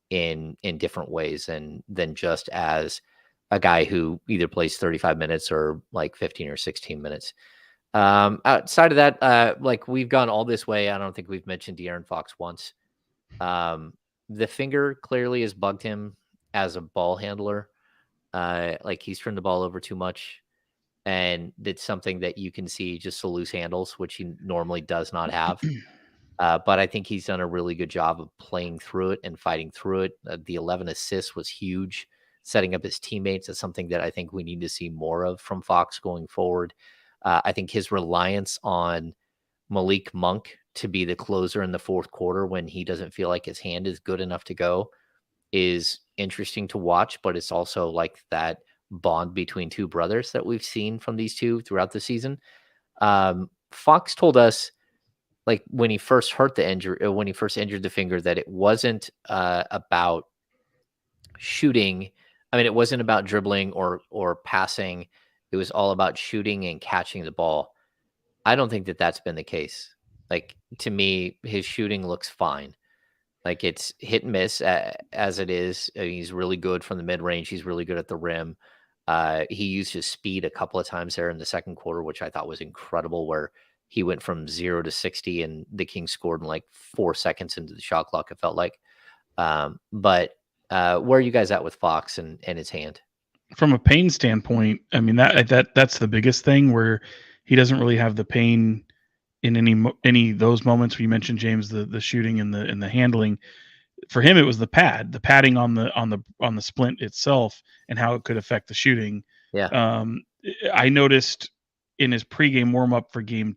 in different ways than just as a guy who either plays 35 minutes or like 15 or 16 minutes. Outside of that, like, we've gone all this way. I don't think we've mentioned De'Aaron Fox once. The finger clearly has bugged him as a ball handler. Like, he's turned the ball over too much, and it's something that you can see just the loose handles, which he normally does not have. But I think he's done a really good job of playing through it and fighting through it. The 11 assists was huge, setting up his teammates. Is something that I think we need to see more of from Fox going forward. I think his reliance on Malik Monk to be the closer in the fourth quarter when he doesn't feel like his hand is good enough to go is interesting to watch, but it's also like that bond between two brothers that we've seen from these two throughout the season. Fox told us, like, when he first hurt the injury, when he first injured the finger, that it wasn't about shooting. I mean, it wasn't about dribbling or passing. It was all about shooting and catching the ball. I don't think that that's been the case. Like, to me, his shooting looks fine. Like, it's hit and miss as it is. I mean, he's really good from the mid range. He's really good at the rim. He used his speed a couple of times there in the second quarter, which I thought was incredible, where he went from 0 to 60 and the Kings scored in like 4 seconds into the shot clock, it felt like. But where are you guys at with Fox and his hand? From a pain standpoint, I mean, that's the biggest thing, where he doesn't really have the pain in any of those moments. We mentioned, James, the shooting and the handling. For him, it was the padding on the splint itself and how it could affect the shooting. Yeah. I noticed in his pregame warm-up for game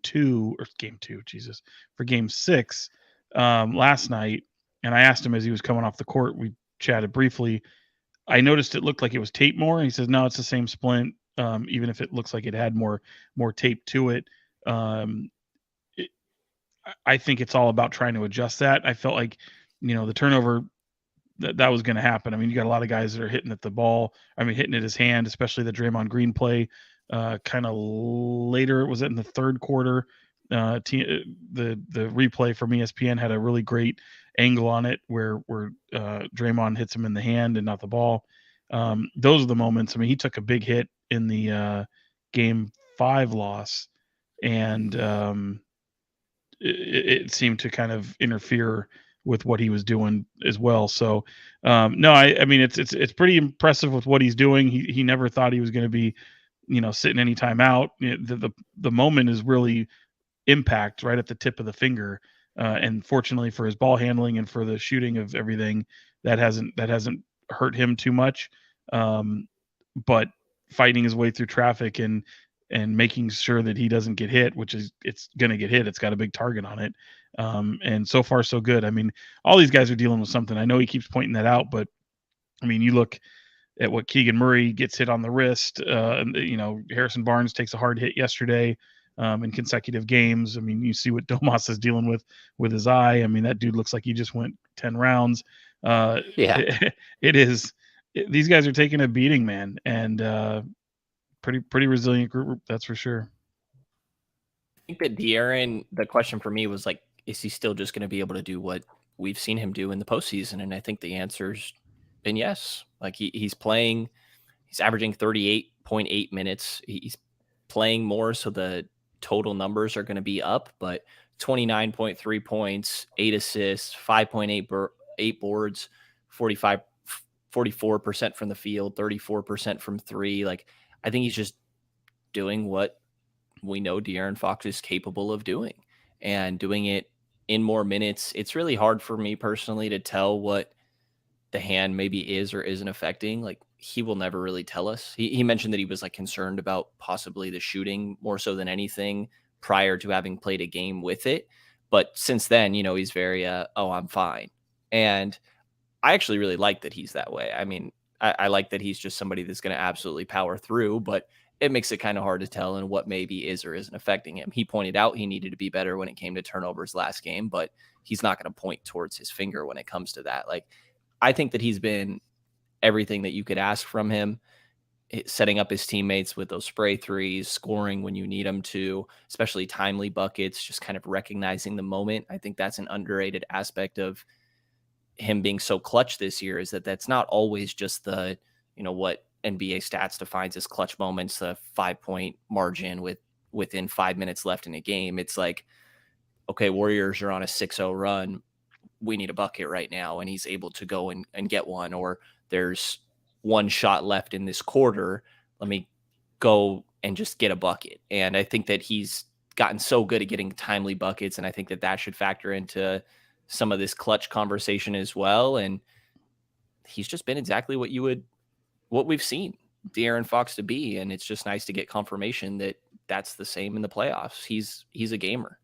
6 last night, and I asked him as he was coming off the court, we chatted briefly. I noticed it looked like it was taped more. He says, no, it's the same splint, even if it looks like it had more tape to it. I think it's all about trying to adjust that. I felt like, the turnover, that was going to happen. I mean, you got a lot of guys that are hitting at the ball. I mean, hitting at his hand, especially the Draymond Green play, kind of later. Was it in the third quarter? The replay from ESPN had a really great angle on it where Draymond hits him in the hand and not the ball. Those are the moments. I mean, he took a big hit in the game 5 loss, and it seemed to kind of interfere with what he was doing as well. So no, I mean it's pretty impressive with what he's doing. He never thought he was going to be, sitting any time out. The moment is really impact right at the tip of the finger. And fortunately for his ball handling and for the shooting of everything, that hasn't hurt him too much. But fighting his way through traffic and making sure that he doesn't get hit, which is it's going to get hit. It's got a big target on it. And so far so good. I mean, all these guys are dealing with something. I know he keeps pointing that out, but I mean, you look at what Keegan Murray gets hit on the wrist. Harrison Barnes takes a hard hit yesterday. In consecutive games. I mean, you see what Domas is dealing with his eye. I mean, that dude looks like he just went 10 rounds. These guys are taking a beating, man, and pretty resilient group, that's for sure. I think that De'Aaron, the question for me was like, is he still just going to be able to do what we've seen him do in the postseason? And I think the answer's been yes. Like he's playing, he's averaging 38.8 minutes. He's playing more, so the total numbers are going to be up, but 29.3 points, 8 assists, 5.8 boards, 44% from the field, 34% from three. Like, I think he's just doing what we know De'Aaron Fox is capable of doing and doing it in more minutes. It's really hard for me personally to tell what the hand maybe is or isn't affecting. Like, he will never really tell us. He mentioned that he was like concerned about possibly the shooting more so than anything prior to having played a game with it. But since then, he's very, I'm fine. And I actually really like that he's that way. I mean, I like that he's just somebody that's going to absolutely power through, but it makes it kind of hard to tell and what maybe is or isn't affecting him. He pointed out he needed to be better when it came to turnovers last game, but he's not going to point towards his finger when it comes to that. Like, I think that he's been everything that you could ask from him, setting up his teammates with those spray threes, scoring when you need him to, especially timely buckets, just kind of recognizing the moment. I think that's an underrated aspect of him being so clutch this year, is that that's not always just the, what NBA stats defines as clutch moments, the 5-point margin within 5 minutes left in a game. It's like, okay, Warriors are on a 6-0 run. We need a bucket right now. And he's able to go and get one, or there's one shot left in this quarter. Let me go and just get a bucket. And I think that he's gotten so good at getting timely buckets. And I think that should factor into some of this clutch conversation as well. And he's just been exactly what we've seen De'Aaron Fox to be. And it's just nice to get confirmation that that's the same in the playoffs. He's a gamer.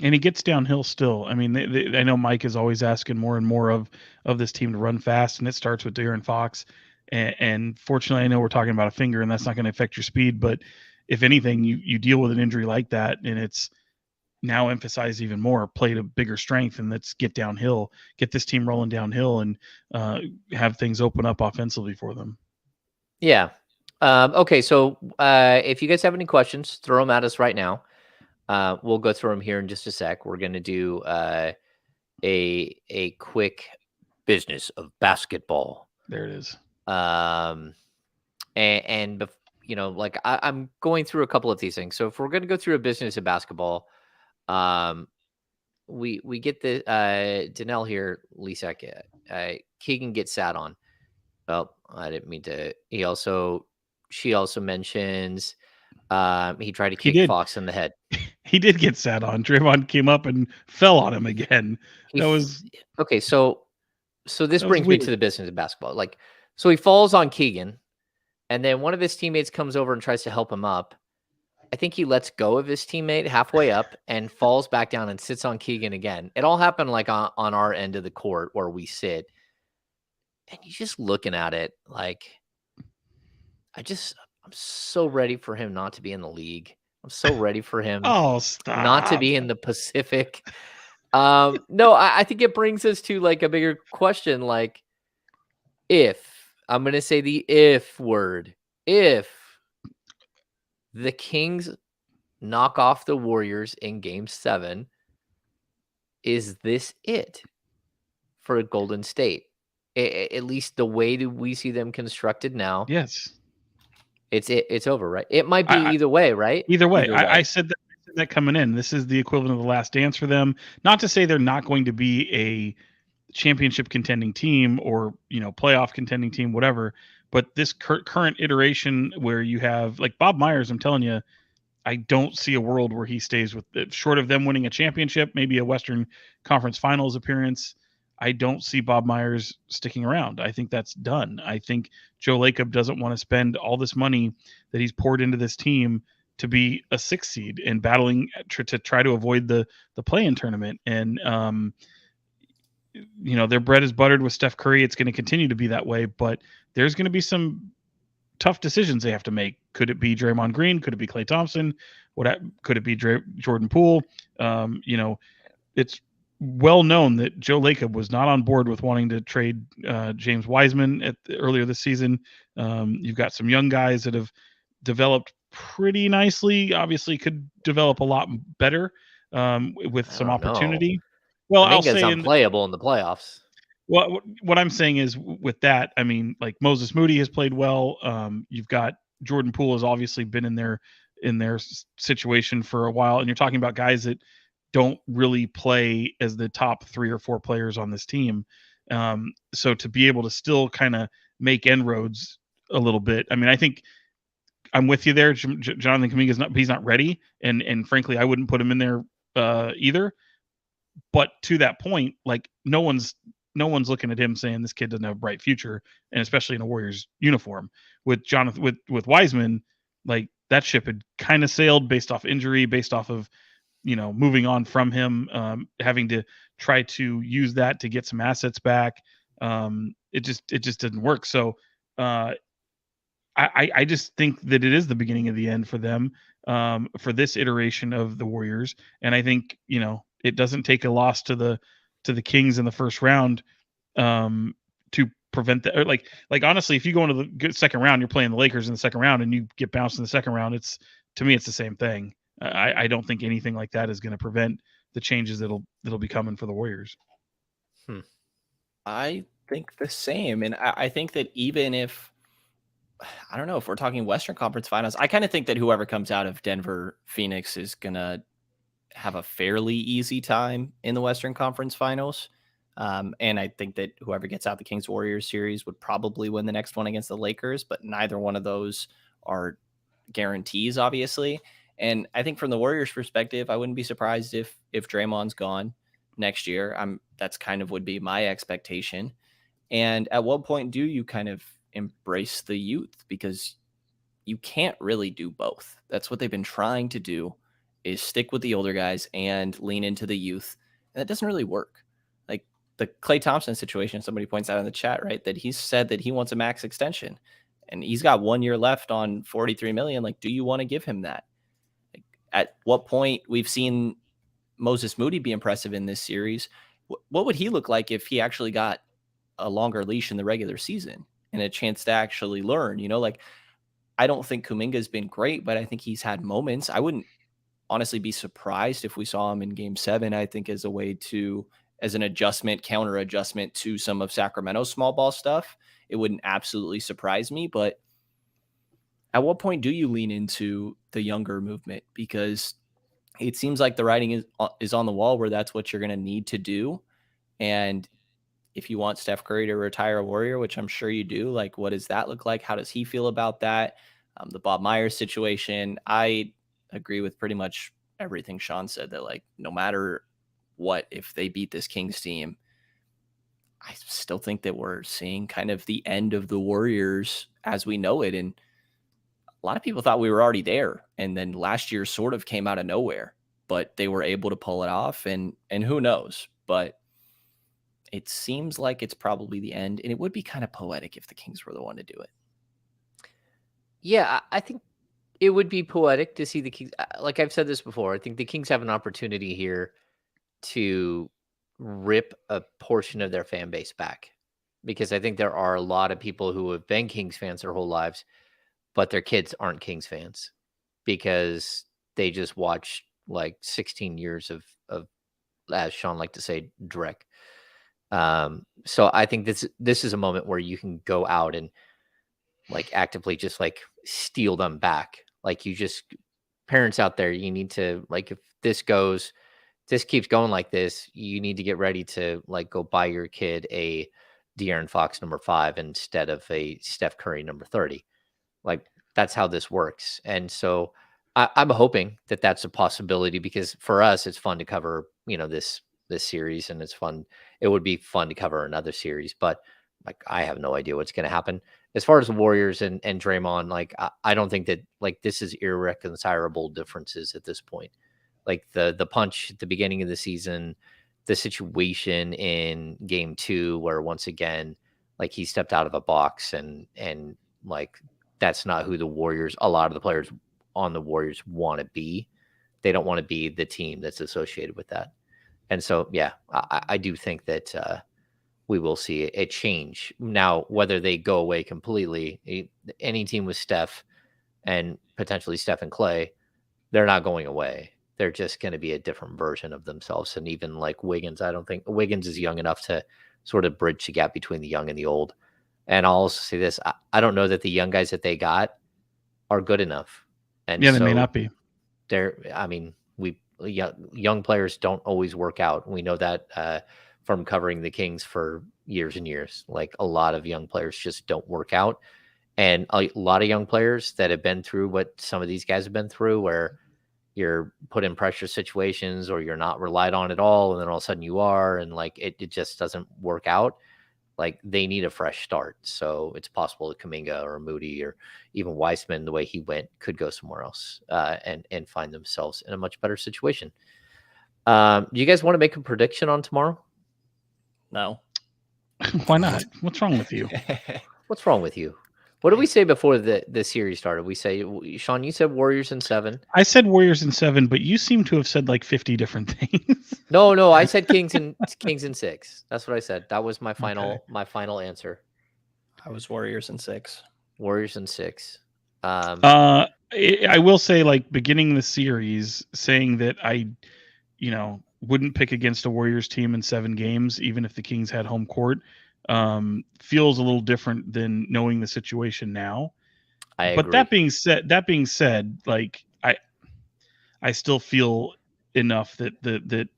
And he gets downhill still. I mean, I know Mike is always asking more and more of this team to run fast, and it starts with De'Aaron Fox. And fortunately, I know we're talking about a finger, and that's not going to affect your speed. But if anything, you deal with an injury like that, and it's now emphasized even more, play to bigger strength, and let's get downhill, get this team rolling downhill, and have things open up offensively for them. Yeah. Okay, so if you guys have any questions, throw them at us right now. We'll go through them here in just a sec. We're going to do a quick business of basketball. There it is. I'm going through a couple of these things. So if we're going to go through a business of basketball, we get the Danelle here, Lisa, Keegan gets sat on. Well, I didn't mean to. She also mentions he tried to kick Fox in the head. He did get sat on. Draymond came up and fell on him again. That was okay. So this brings me to the business of basketball. Like, so he falls on Keegan, and then one of his teammates comes over and tries to help him up. I think he lets go of his teammate halfway up and falls back down and sits on Keegan again. It all happened like on our end of the court where we sit, and you're just looking at it like, I'm so ready for him not to be in the league. I'm so ready for him not to be in the Pacific. No, I think it brings us to like a bigger question. Like, if I'm going to say the if word, if the Kings knock off the Warriors in Game 7, is this it for Golden State? At least the way that we see them constructed now. Yes. It's over, right? It might be either way, right? Either way. I said that coming in. This is the equivalent of the last dance for them. Not to say they're not going to be a championship contending team or, playoff contending team, whatever. But this current iteration where you have like Bob Myers, I'm telling you, I don't see a world where he stays with it, short of them winning a championship, maybe a Western Conference Finals appearance. I don't see Bob Myers sticking around. I think that's done. I think Joe Lacob doesn't want to spend all this money that he's poured into this team to be a 6 seed and battling to try to avoid the play-in tournament. And their bread is buttered with Steph Curry. It's going to continue to be that way, but there's going to be some tough decisions they have to make. Could it be Draymond Green? Could it be Klay Thompson? Could it be Jordan Poole? It's well known that Joe Lacob was not on board with wanting to trade James Wiseman earlier this season. You've got some young guys that have developed pretty nicely. Obviously, could develop a lot better with some opportunity. Know. Well, I think I'll it's say unplayable in the playoffs. Well, what I'm saying is with that, I mean, like Moses Moody has played well. You've got Jordan Poole has obviously been in their situation for a while, and you're talking about guys that don't really play as the top 3 or 4 players on this team. So to be able to still kind of make inroads a little bit, I mean, I think I'm with you there. Jonathan Kuminga he's not ready, and frankly, I wouldn't put him in there either. But to that point, like no one's looking at him saying this kid doesn't have a bright future, and especially in a Warriors uniform. With Jonathan, with Wiseman, like that ship had kind of sailed based off injury, based off of moving on from him, having to try to use that to get some assets back. It just didn't work. So I just think that it is the beginning of the end for them, for this iteration of the Warriors, and I think it doesn't take a loss to the Kings in the first round to prevent that. Or like honestly, if you go into the second round, you're playing the Lakers in the second round, and you get bounced in the second round. To me, it's the same thing. I don't think anything like that is going to prevent the changes that'll be coming for the Warriors. I think the same, and I think that even if I don't know if we're talking Western Conference Finals, I kind of think that whoever comes out of Denver, Phoenix is gonna have a fairly easy time in the Western Conference Finals. And I think that whoever gets out the Kings Warriors series would probably win the next one against the Lakers, but neither one of those are guarantees, obviously. And I think from the Warriors perspective, I wouldn't be surprised if Draymond's gone next year. That's kind of would be my expectation. And at what point do you kind of embrace the youth? Because you can't really do both. That's what they've been trying to do, is stick with the older guys and lean into the youth. And that doesn't really work. Like the Klay Thompson situation, somebody points out in the chat, right, that he said that he wants a max extension and he's got 1 year left on $43 million. Like, do you want to give him that? Like, at what point we've seen Moses Moody be impressive in this series? What would he look like if he actually got a longer leash in the regular season and a chance to actually learn? Like, I don't think Kuminga's been great, but I think he's had moments. I wouldn't honestly be surprised if we saw him in Game 7. I think as an adjustment, counter adjustment to some of Sacramento's small ball stuff. It wouldn't absolutely surprise me, but at what point do you lean into the younger movement? Because it seems like the writing is on the wall where that's what you're going to need to do. And if you want Steph Curry to retire a Warrior, which I'm sure you do, like, what does that look like? How does he feel about that? The Bob Myers situation, I agree with pretty much everything Sean said, that like, no matter what, if they beat this Kings team, I still think that we're seeing kind of the end of the Warriors as we know it. And a lot of people thought we were already there. And then last year sort of came out of nowhere, but they were able to pull it off, and who knows, but it seems like it's probably the end, and it would be kind of poetic if the Kings were the one to do it. Yeah, I think it would be poetic to see the Kings. Like I've said this before, I think the Kings have an opportunity here to rip a portion of their fan base back, because I think there are a lot of people who have been Kings fans their whole lives, but their kids aren't Kings fans because they just watch like 16 years of as Sean liked to say, dreck. So I think this is a moment where you can go out and like actively just like steal them back. Like, you just, parents out there, you need to, like, if this goes this keeps going like this, you need to get ready to like go buy your kid a De'Aaron Fox number 5 instead of a Steph Curry number 30. Like that's how this works. And so I'm hoping that that's a possibility, because for us, it's fun to cover, this series, and it's fun. It would be fun to cover another series, but like, I have no idea what's going to happen as far as the Warriors and Draymond. Like, I don't think that like this is irreconcilable differences at this point. Like the punch at the beginning of the season, the situation in game 2, where once again, like he stepped out of a box and like, that's not who the Warriors, a lot of the players on the Warriors want to be. They don't want to be the team that's associated with that. And so, yeah, I do think that we will see a change. Now, whether they go away completely, any team with Steph and potentially Steph and Clay, they're not going away. They're just going to be a different version of themselves. And even like Wiggins, I don't think Wiggins is young enough to sort of bridge the gap between the young and the old. And I'll also say this, I don't know that the young guys that they got are good enough. And yeah, they may not be. Young players don't always work out. We know that from covering the Kings for years and years. Like a lot of young players just don't work out. And a lot of young players that have been through what some of these guys have been through, where you're put in pressure situations or you're not relied on at all, and then all of a sudden you are, and like it just doesn't work out. Like they need a fresh start. So it's possible that Kuminga or Moody or even Weissman, the way he went, could go somewhere else and find themselves in a much better situation. Do you guys want to make a prediction on tomorrow? No. Why not? What's wrong with you? What's wrong with you? What did we say before the series started? We say, Sean, you said Warriors in 7. I said Warriors in 7, but you seem to have said like 50 different things. No, I said Kings in 6. That's what I said. That was my final answer. I was Warriors in 6. Warriors in 6. I will say, like, beginning the series, saying that I, wouldn't pick against a Warriors team in 7 games, even if the Kings had home court, feels a little different than knowing the situation now. I agree. But that being said, like I still feel enough that the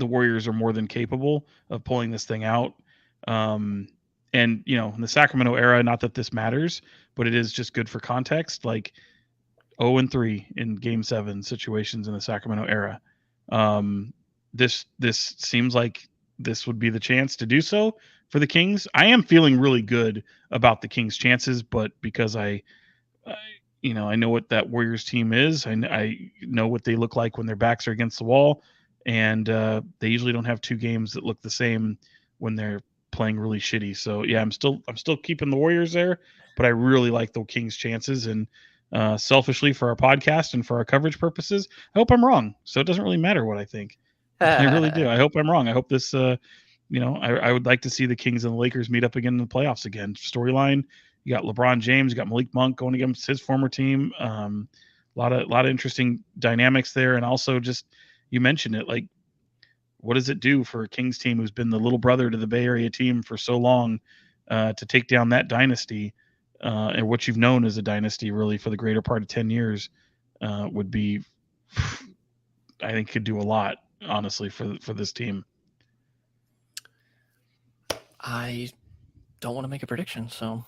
Warriors are more than capable of pulling this thing out. And in the Sacramento era, not that this matters, but it is just good for context. Like 0-3 in Game 7 situations in the Sacramento era. This seems like this would be the chance to do so for the Kings. I am feeling really good about the Kings' chances, but because I know what that Warriors team is. I know what they look like when their backs are against the wall, and they usually don't have 2 games that look the same when they're playing really shitty. So yeah, I'm still keeping the Warriors there, but I really like the Kings' chances. And selfishly, for our podcast and for our coverage purposes, I hope I'm wrong. So it doesn't really matter what I think. I really do. I hope I'm wrong. I hope this, I would like to see the Kings and the Lakers meet up again in the playoffs again. Storyline, you got LeBron James, you got Malik Monk going against his former team. A lot of interesting dynamics there. And also just, you mentioned it, like, what does it do for a Kings team who's been the little brother to the Bay Area team for so long to take down that dynasty and what you've known as a dynasty really for the greater part of 10 years would be, I think could do a lot, honestly, for this team. I don't want to make a prediction, so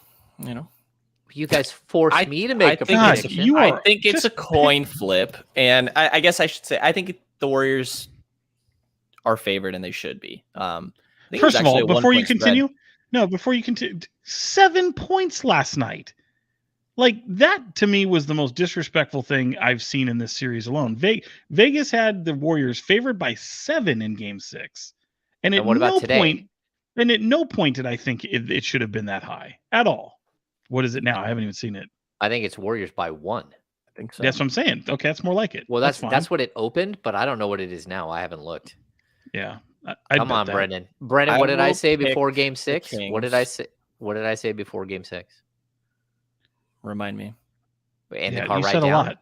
you guys forced me to make a prediction. I think it's a coin flip, and I guess I should say I think the Warriors are favored, and they should be. First of all, before you continue, 7 points last night. Like, that to me was the most disrespectful thing I've seen in this series alone. Vegas had the Warriors favored by 7 in Game 6, and at no point did I think it should have been that high at all. What is it now? I haven't even seen it. I think it's Warriors by 1. I think so. That's what I'm saying. Okay, that's more like it. Well, that's what it opened, but I don't know what it is now. I haven't looked. Yeah. Come on, Brenden. Brenden, what did I say before Game 6? What did I say? What did I say before Game 6? Remind me. In the car ride down.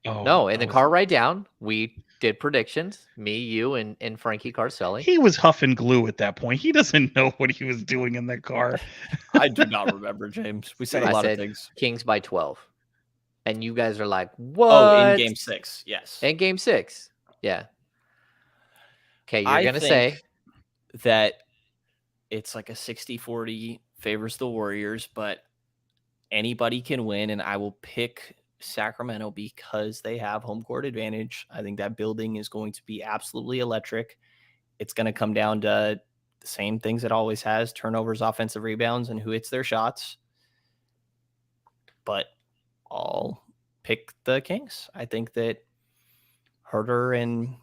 In the car ride down, we did predictions. Me, you, and Frankie Carcelli. He was huffing glue at that point. He doesn't know what he was doing in that car. I do not remember, James. We said a lot of things. Kings by 12. And you guys are like, what? Oh, in Game 6, yes. In Game 6. Yeah. Okay, you're I gonna think say that it's like a 60-40 favors the Warriors, but anybody can win, and I will pick Sacramento because they have home court advantage. I think that building is going to be absolutely electric. It's going to come down to the same things it always has: turnovers, offensive rebounds, and who hits their shots. But I'll pick the Kings. I think that Huerter, and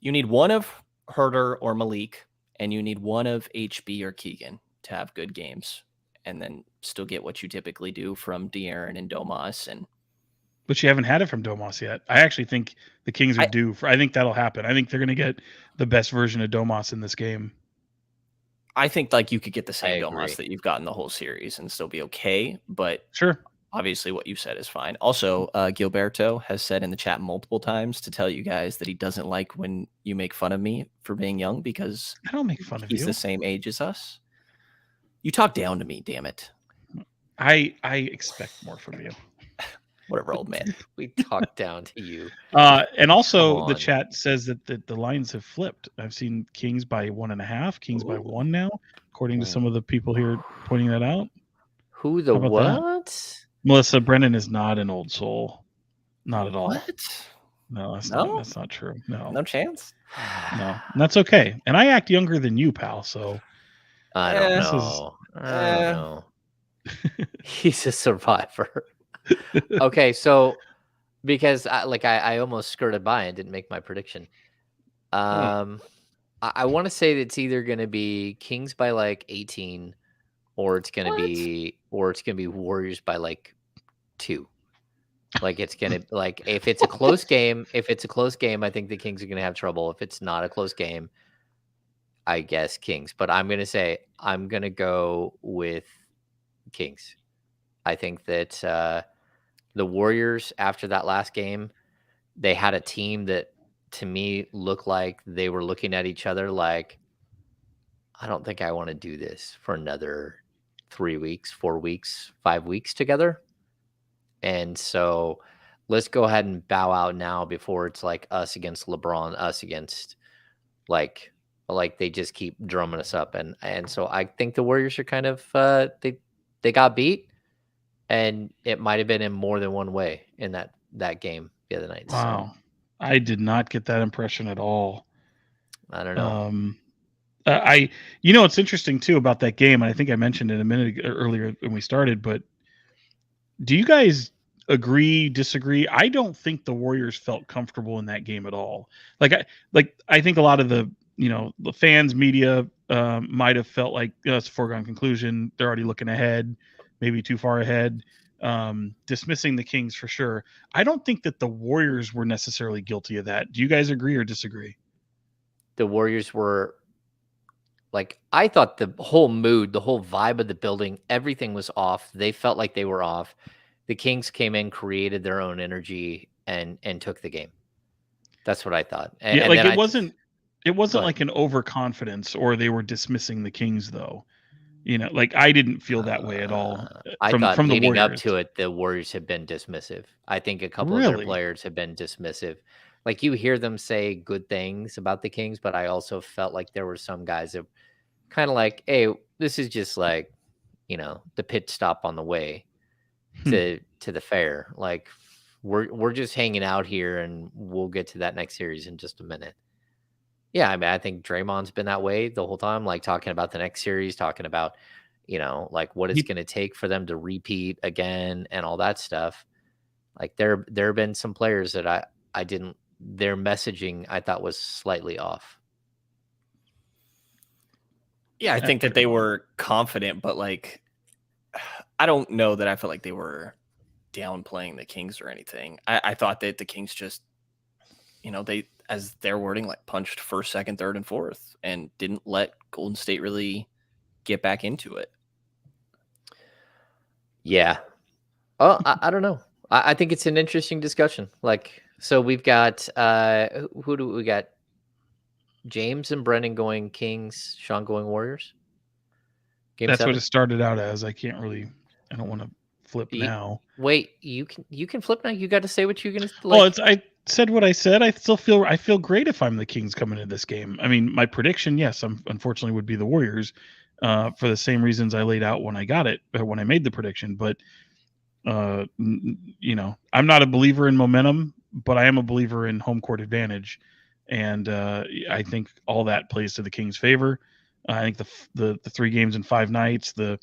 you need one of Huerter or Malik, and you need one of HB or Keegan to have good games, and then still get what you typically do from De'Aaron and Domas. And But you haven't had it from Domas yet. I actually think the Kings are due for. I think that'll happen. I think they're going to get the best version of Domas in this game. I think like you could get the same I agree. Domas that you've gotten the whole series and still be okay. But Sure. obviously what you said is fine. Also, Gilberto has said in the chat multiple times to tell you guys that he doesn't like when you make fun of me for being young because I don't make fun of he's you. the same age as us. You talk down to me, damn it. I expect more from you. Whatever, old man. we talk down to you. And also Come the on. chat says that the lines have flipped. I've seen Kings by 1.5, Kings by 1 now, according to some of the people here pointing that out. Who the How about that? what? Melissa, Brenden is not an old soul. Not at all. What? No, that's No? that's not true. No. No chance? No. And that's okay. And I act younger than you, pal, so I don't This know. I don't know. He's a survivor. Okay, so because I almost skirted by and didn't make my prediction. I want to say that it's either going to be Kings by like 18, or it's going to be Warriors by like 2. Like it's gonna like if it's a close game, I think the Kings are gonna have trouble. If it's not a close game, I guess Kings. But I'm gonna go with Kings. I think that the Warriors, after that last game, they had a team that to me looked like they were looking at each other like, I don't think I want to do this for another 3 weeks, 4 weeks, 5 weeks together. And so let's go ahead and bow out now before it's like us against LeBron, us against like they just keep drumming us up. And so I think the Warriors are kind of they got beat, and it might have been in more than one way in that game the other night. wow. So I did not get that impression at all. I don't know. What's interesting too about that game, and I think I mentioned it a minute earlier when we started, but do you guys agree, disagree? I don't think the Warriors felt comfortable in that game at all. I think a lot of the fans, media might have felt like it's a foregone conclusion. They're already looking ahead, maybe too far ahead, dismissing the Kings for sure. I don't think that the Warriors were necessarily guilty of that. Do you guys agree or disagree? The Warriors were like, I thought the whole mood, the whole vibe of the building, everything was off. They felt like they were off. The Kings came in, created their own energy, and took the game. That's what I thought. It wasn't like an overconfidence or they were dismissing the Kings though. I didn't feel that way at all. I thought from the leading Warriors. up to it, the Warriors have been dismissive. I think a couple of their players have been dismissive. Like you hear them say good things about the Kings, but I also felt like there were some guys that kind of like, hey, this is just like, the pit stop on the way to the fair. Like we're just hanging out here, and we'll get to that next series in just a minute. Yeah, I mean, I think Draymond's been that way the whole time, like talking about the next series, talking about, like what it's going to take for them to repeat again and all that stuff. Like there have been some players that I didn't, their messaging I thought was slightly off. Yeah, I think that they were confident, but like, I don't know that I felt like they were downplaying the Kings or anything. I thought that the Kings just, they, as their wording, like punched first, second, third, and fourth, and didn't let Golden State really get back into it. Yeah. Oh, I don't know. I think it's an interesting discussion. Like, so we've got who do we got? James and Brendan going Kings, Sean going Warriors. That's 7? What it started out as. I don't want to flip now. Wait, you can flip now. You got to say what you're gonna. Like. said what I said. I feel great if I'm the Kings coming into this game. I mean, my prediction, yes, unfortunately would be the Warriors, for the same reasons I laid out when I made the prediction. But I'm not a believer in momentum, but I am a believer in home court advantage, and I think all that plays to the Kings' favor. I think the 3 games in 5 nights, the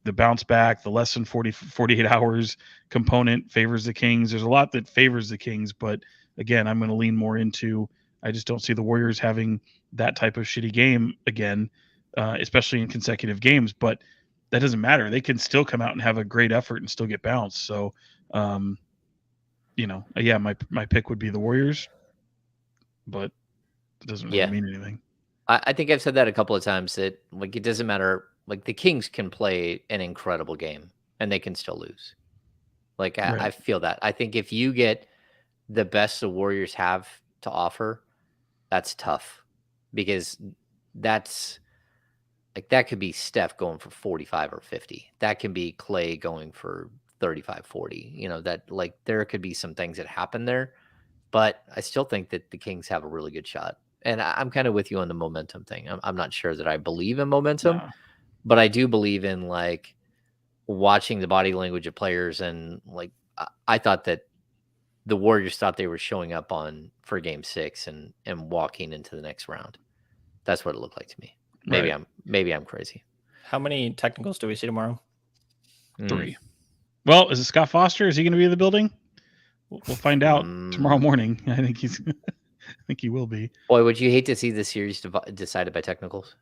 bounce back, the less than 48 hours component favors the Kings. There's a lot that favors the Kings, but again, I'm going to lean more into, I just don't see the Warriors having that type of shitty game again, especially in consecutive games. But that doesn't matter. They can still come out and have a great effort and still get bounced. So, my pick would be the Warriors, but it doesn't really mean anything. I think I've said that a couple of times that it doesn't matter. The Kings can play an incredible game and they can still lose. Right. I feel that. I think if you get the best the Warriors have to offer, that's tough, because that's that could be Steph going for 45 or 50. That can be Clay going for 35, 40. There could be some things that happen there, but I still think that the Kings have a really good shot. And I'm kind of with you on the momentum thing. I'm not sure that I believe in momentum, but I do believe in watching the body language of players. And I thought that the Warriors thought they were showing up for Game 6 and walking into the next round. That's what it looked like to me. Maybe I'm crazy. How many technicals do we see tomorrow? 3. Well, is it Scott Foster? Is he going to be in the building? We'll find out tomorrow morning. I think he will be. Boy, would you hate to see the series decided by technicals?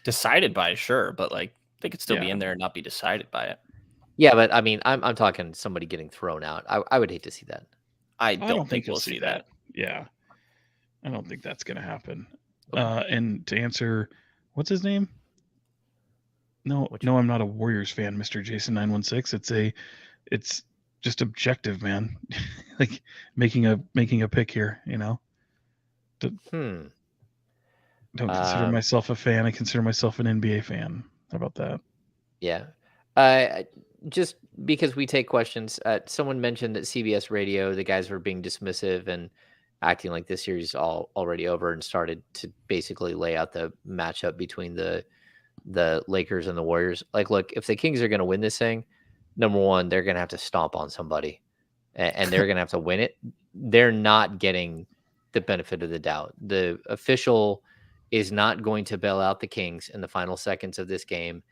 Decided by, sure, but they could still be in there and not be decided by it. Yeah, but I mean, I'm talking somebody getting thrown out. I would hate to see that. I don't think we'll see that. Yeah, I don't think that's going to happen. Okay. And to answer, what's his name? No, I'm not a Warriors fan, Mr. Jason 916. It's just objective, man. making a pick here, Don't consider myself a fan. I consider myself an NBA fan. How about that? Yeah. Just because we take questions, someone mentioned that CBS Radio, the guys were being dismissive and acting like this series is already over, and started to basically lay out the matchup between the Lakers and the Warriors. Look, if the Kings are going to win this thing, number one, they're going to have to stomp on somebody, and they're going to have to win it. They're not getting the benefit of the doubt. The official is not going to bail out the Kings in the final seconds of this game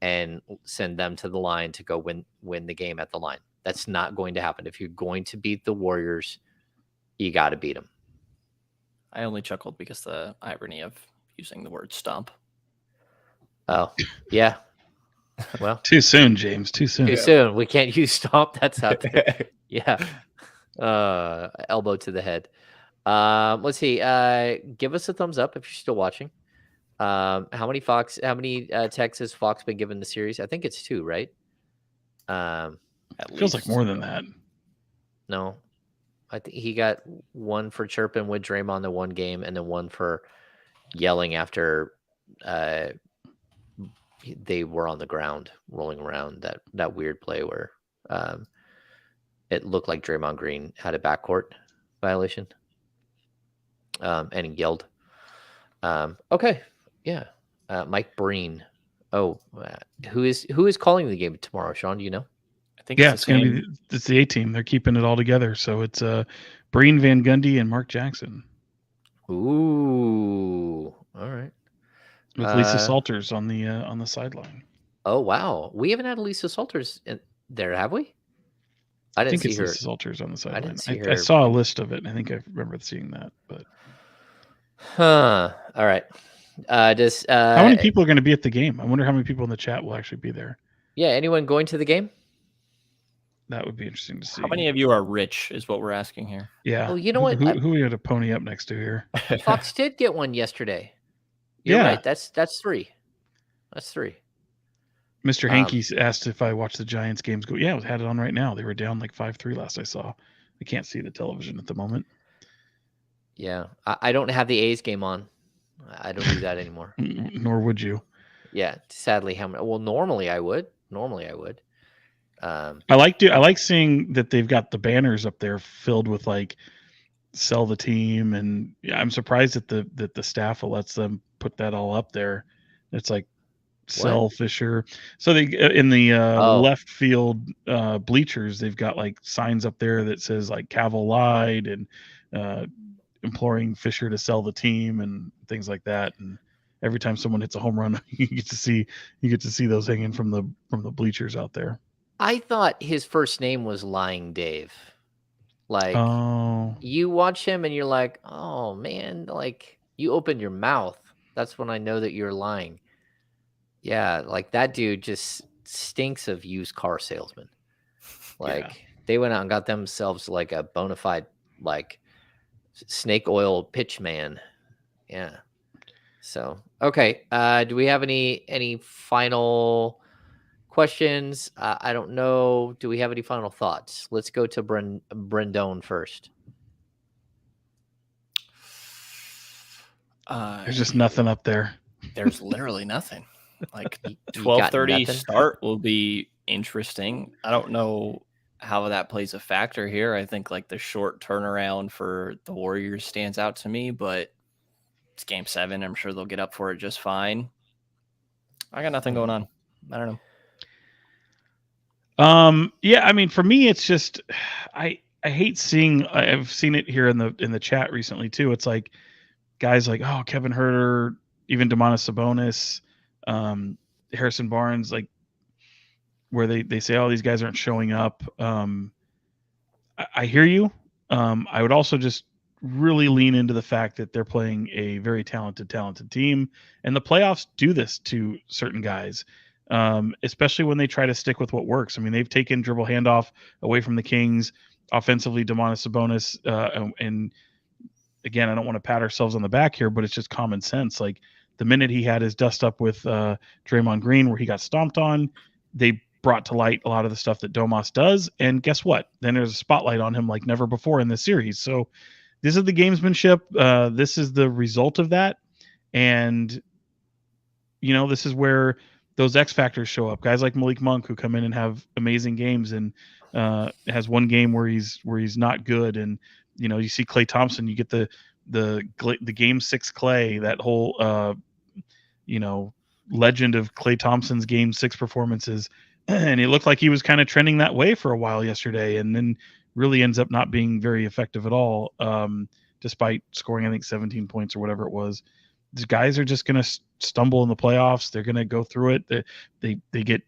and send them to the line to go win the game at the line. That's not going to happen. If you're going to beat the Warriors, you got to beat them. I only chuckled because the irony of using the word stomp. Oh, yeah. Well, too soon, James. Too soon. Too soon. We can't use stomp. That's out there. Yeah. Elbow to the head. Let's see. Give us a thumbs up if you're still watching. How many texts has Fox been given the series? I think it's 2, right? Feels like more than that. No, I think he got 1 for chirping with Draymond the one game, and then 1 for yelling after they were on the ground rolling around, that weird play where it looked like Draymond Green had a backcourt violation, and he yelled. Okay, yeah. Mike Breen. Oh, who is calling the game tomorrow, Sean? Do you know? I think it's going to be the A team. They're keeping it all together, so it's Breen, Van Gundy, and Mark Jackson. Ooh, all right. With Lisa Salters on the sideline. Oh wow, we haven't had Lisa Salters in there, have we? I think it's Lisa Salters on the sideline. I didn't see her. I saw a list of it. I think I remember seeing that, but. All right. How many people are going to be at the game? I wonder how many people in the chat will actually be there. Yeah, anyone going to the game? That would be interesting to see. How many of you are rich is what we're asking here. Well, Yeah. you know what? Who we got to pony up next to here? Fox did get one yesterday. You're right. That's 3. That's 3. Mr. Hankey asked if I watched the Giants games go. Yeah, I had it on right now. They were down 5-3 last I saw. I can't see the television at the moment. Yeah, I don't have the A's game on. I don't do that anymore. Nor would you. Yeah, sadly, well, normally I would. I like seeing that they've got the banners up there filled with like sell the team, and I'm surprised that the staff lets them put that all up there. It's like sell Fisher. So they in the left field bleachers, they've got like signs up there that says like Cavill lied and imploring Fisher to sell the team and things like that. And every time someone hits a home run, you get to see those hanging from the bleachers out there. I thought his first name was Lying Dave. Like, Oh, you watch him and you're like, oh man, like you open your mouth. That's when I know that you're lying. Yeah, like that dude just stinks of used car salesman. Like they went out and got themselves like a bona fide like snake oil pitch man. Yeah. So okay. Do we have any final questions? I don't know. Do we have any final thoughts? Let's go to Brendon first. there's just nothing up there. There's literally nothing. Like You got 12:30 nothing? start will be interesting. I don't know how that plays a factor here. I think like the short turnaround for the Warriors stands out to me, but it's game 7. I'm sure they'll get up for it just fine. I got nothing going on. I don't know. Yeah, I mean, for me, it's just I hate seeing. I've seen it here in the chat recently too. It's like guys like, oh, Kevin Huerter, even Domantas Sabonis, Harrison Barnes, like where they say, oh, these guys aren't showing up. I hear you. I would also just really lean into the fact that they're playing a very talented team, and the playoffs do this to certain guys, especially when they try to stick with what works. I mean, they've taken dribble handoff away from the Kings offensively. Domantas Sabonis, and again, I don't want to pat ourselves on the back here, but it's just common sense. Like the minute he had his dust up with Draymond Green, where he got stomped on, they brought to light a lot of the stuff that Domas does. And guess what? Then there's a spotlight on him like never before in this series. So this is the gamesmanship. This is the result of that. And, this is where those X factors show up. Guys like Malik Monk who come in and have amazing games, and has one game where he's not good. And, you see Klay Thompson, you get the game 6 Klay, that whole, legend of Klay Thompson's game 6 performances. And it looked like he was kind of trending that way for a while yesterday, and then really ends up not being very effective at all, despite scoring, I think, 17 points or whatever it was. These guys are just going to stumble in the playoffs. They're going to go through it. They get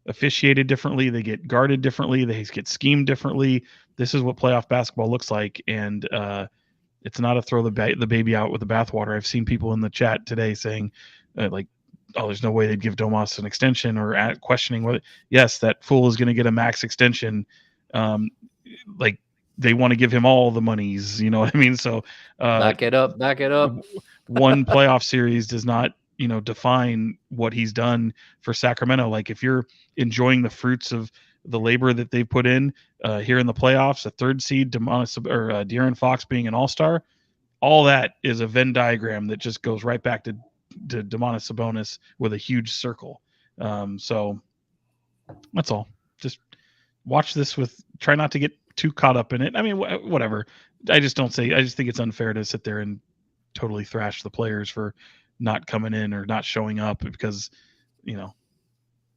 officiated differently. They get guarded differently. They get schemed differently. This is what playoff basketball looks like, and it's not a throw the baby out with the bathwater. I've seen people in the chat today saying, oh, there's no way they'd give Domas an extension, or questioning whether, yes, that fool is going to get a max extension. Like they want to give him all the monies, you know what I mean? So back it up. One playoff series does not, define what he's done for Sacramento. Like if you're enjoying the fruits of the labor that they've put in here in the playoffs, a 3rd seed, De'Aaron Fox being an all-star, all that is a Venn diagram that just goes right back to Domantas Sabonis with a huge circle. So that's all. Just watch this try not to get too caught up in it. I mean, whatever. I just think it's unfair to sit there and totally thrash the players for not coming in or not showing up because,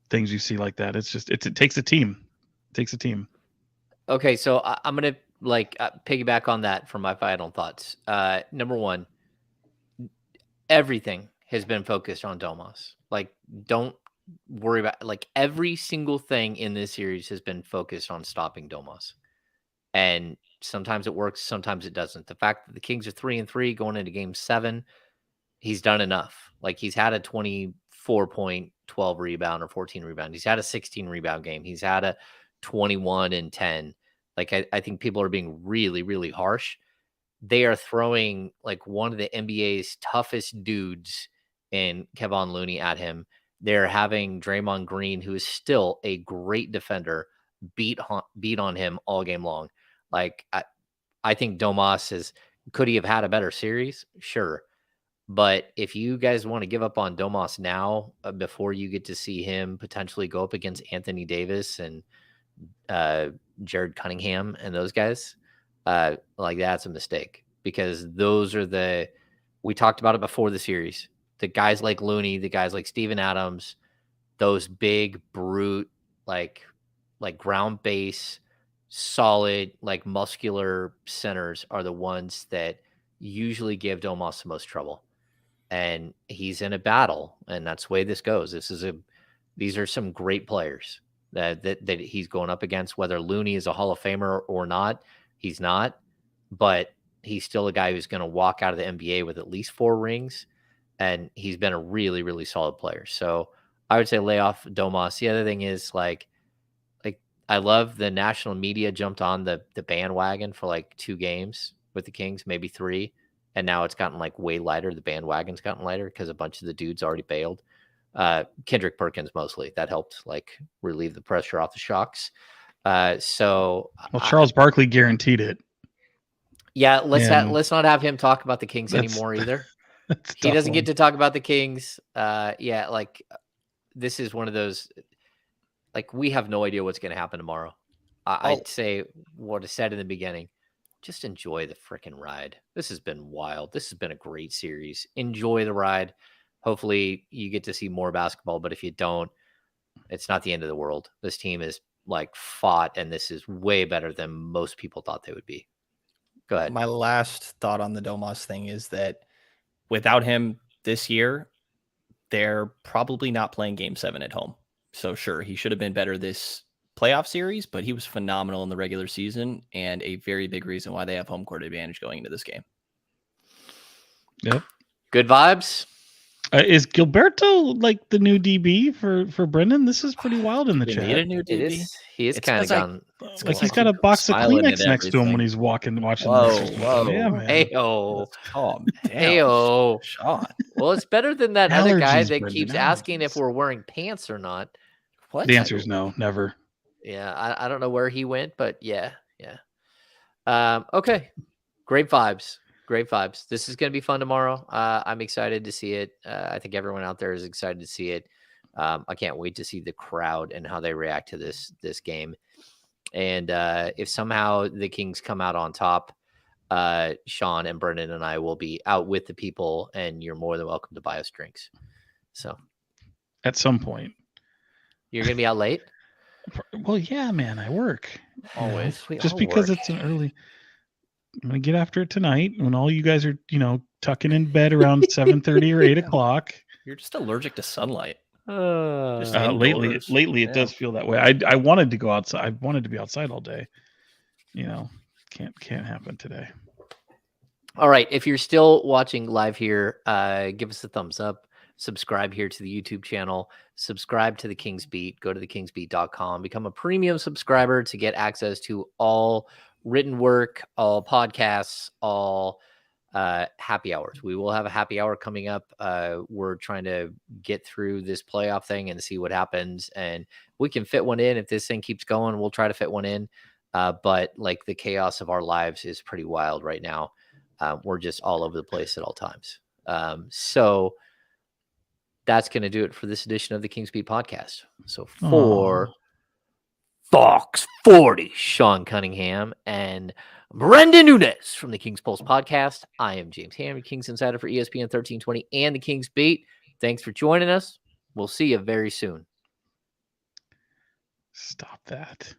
things you see like that. It's just, it takes a team. It takes a team. Okay. So I'm going to piggyback on that for my final thoughts. Number one, everything has been focused on Domas. Like, don't worry about, like, every single thing in this series has been focused on stopping Domas. And sometimes it works, sometimes it doesn't. The fact that the Kings are 3-3 going into game 7, he's done enough. Like, he's had a 24-point, 12 rebound or 14 rebound. He's had a 16 rebound game. He's had a 21 and 10. Like, I think people are being really, really harsh. They are throwing like one of the NBA's toughest dudes in Kevon Looney at him. They're having Draymond Green, who is still a great defender, beat on him all game long. Like, I think Domas could he have had a better series? Sure. But if you guys want to give up on Domas now, before you get to see him potentially go up against Anthony Davis and Jared Cunningham and those guys, like that's a mistake, because those are we talked about it before the series. The guys like Looney, the guys like Steven Adams, those big brute, like ground base, solid, like muscular centers are the ones that usually give Domas the most trouble. And he's in a battle, and that's the way this goes. These are some great players that he's going up against. Whether Looney is a Hall of Famer or not, he's not, but he's still a guy who's going to walk out of the NBA with at least 4 rings, and he's been a really, really solid player. So I would say lay off Domas. The other thing is like I love the national media jumped on the bandwagon for like 2 games with the Kings, maybe 3. And now it's gotten like way lighter. The bandwagon's gotten lighter because a bunch of the dudes already bailed. Kendrick Perkins mostly. That helped like relieve the pressure off the Shocks. So Charles Barkley guaranteed it. Yeah, let's not have him talk about the Kings anymore either. He doesn't get to talk about the Kings. Yeah, like this is one of those, like, we have no idea what's going to happen tomorrow. I'd say what I said in the beginning. Just enjoy the freaking ride. This has been wild. This has been a great series. Enjoy the ride. Hopefully you get to see more basketball, but if you don't, it's not the end of the world. This team is like fought, and this is way better than most people thought they would be. Go ahead. My last thought on the Domas thing is that without him this year, they're probably not playing Game 7 at home. So sure, he should have been better this playoff series, but he was phenomenal in the regular season and a very big reason why they have home court advantage going into this game. Yep. Good vibes. Is Gilberto like the new DB for Brenden? This is pretty wild in the chat. Need a new DB? He is kind of gone. Like he's got a box of Kleenex next to him when he's watching this. Whoa. Yeah, man. Hey-o. Calm down. Hey-o. Sean. Well, it's better than that other guy Allergies, that Brenden, keeps asking if we're wearing pants or not. What? The answer is no, never. Yeah, I don't know where he went, but yeah. Okay, great vibes. This is going to be fun tomorrow. I'm excited to see it. I think everyone out there is excited to see it. I can't wait to see the crowd and how they react to this game. And if somehow the Kings come out on top, Sean and Brenden and I will be out with the people, and you're more than welcome to buy us drinks. So, at some point, you're going to be out late. Well, yeah, man, I work Always. Just because it's an early. I'm gonna get after it tonight when all you guys are, tucking in bed around 7:30 or 8 o'clock. You're just allergic to sunlight. Lately, it does feel that way. I wanted to go outside. I wanted to be outside all day. Can't happen today. All right. If you're still watching live here, give us a thumbs up. Subscribe here to the YouTube channel. Subscribe to the Kings Beat. Go to thekingsbeat.com. Become a premium subscriber to get access to all written work, all podcasts, all happy hours. We will have a happy hour coming up. We're trying to get through this playoff thing and see what happens. And we can fit one in. If this thing keeps going, we'll try to fit one in. But like the chaos of our lives is pretty wild right now. We're just all over the place at all times. So that's going to do it for this edition of the Kings Beat podcast. So for Fox 40, Sean Cunningham, and Brenden Nunes from the Kings Pulse podcast, I am James Ham, Kings Insider for ESPN 1320 and the Kings Beat. Thanks for joining us. We'll see you very soon. Stop that.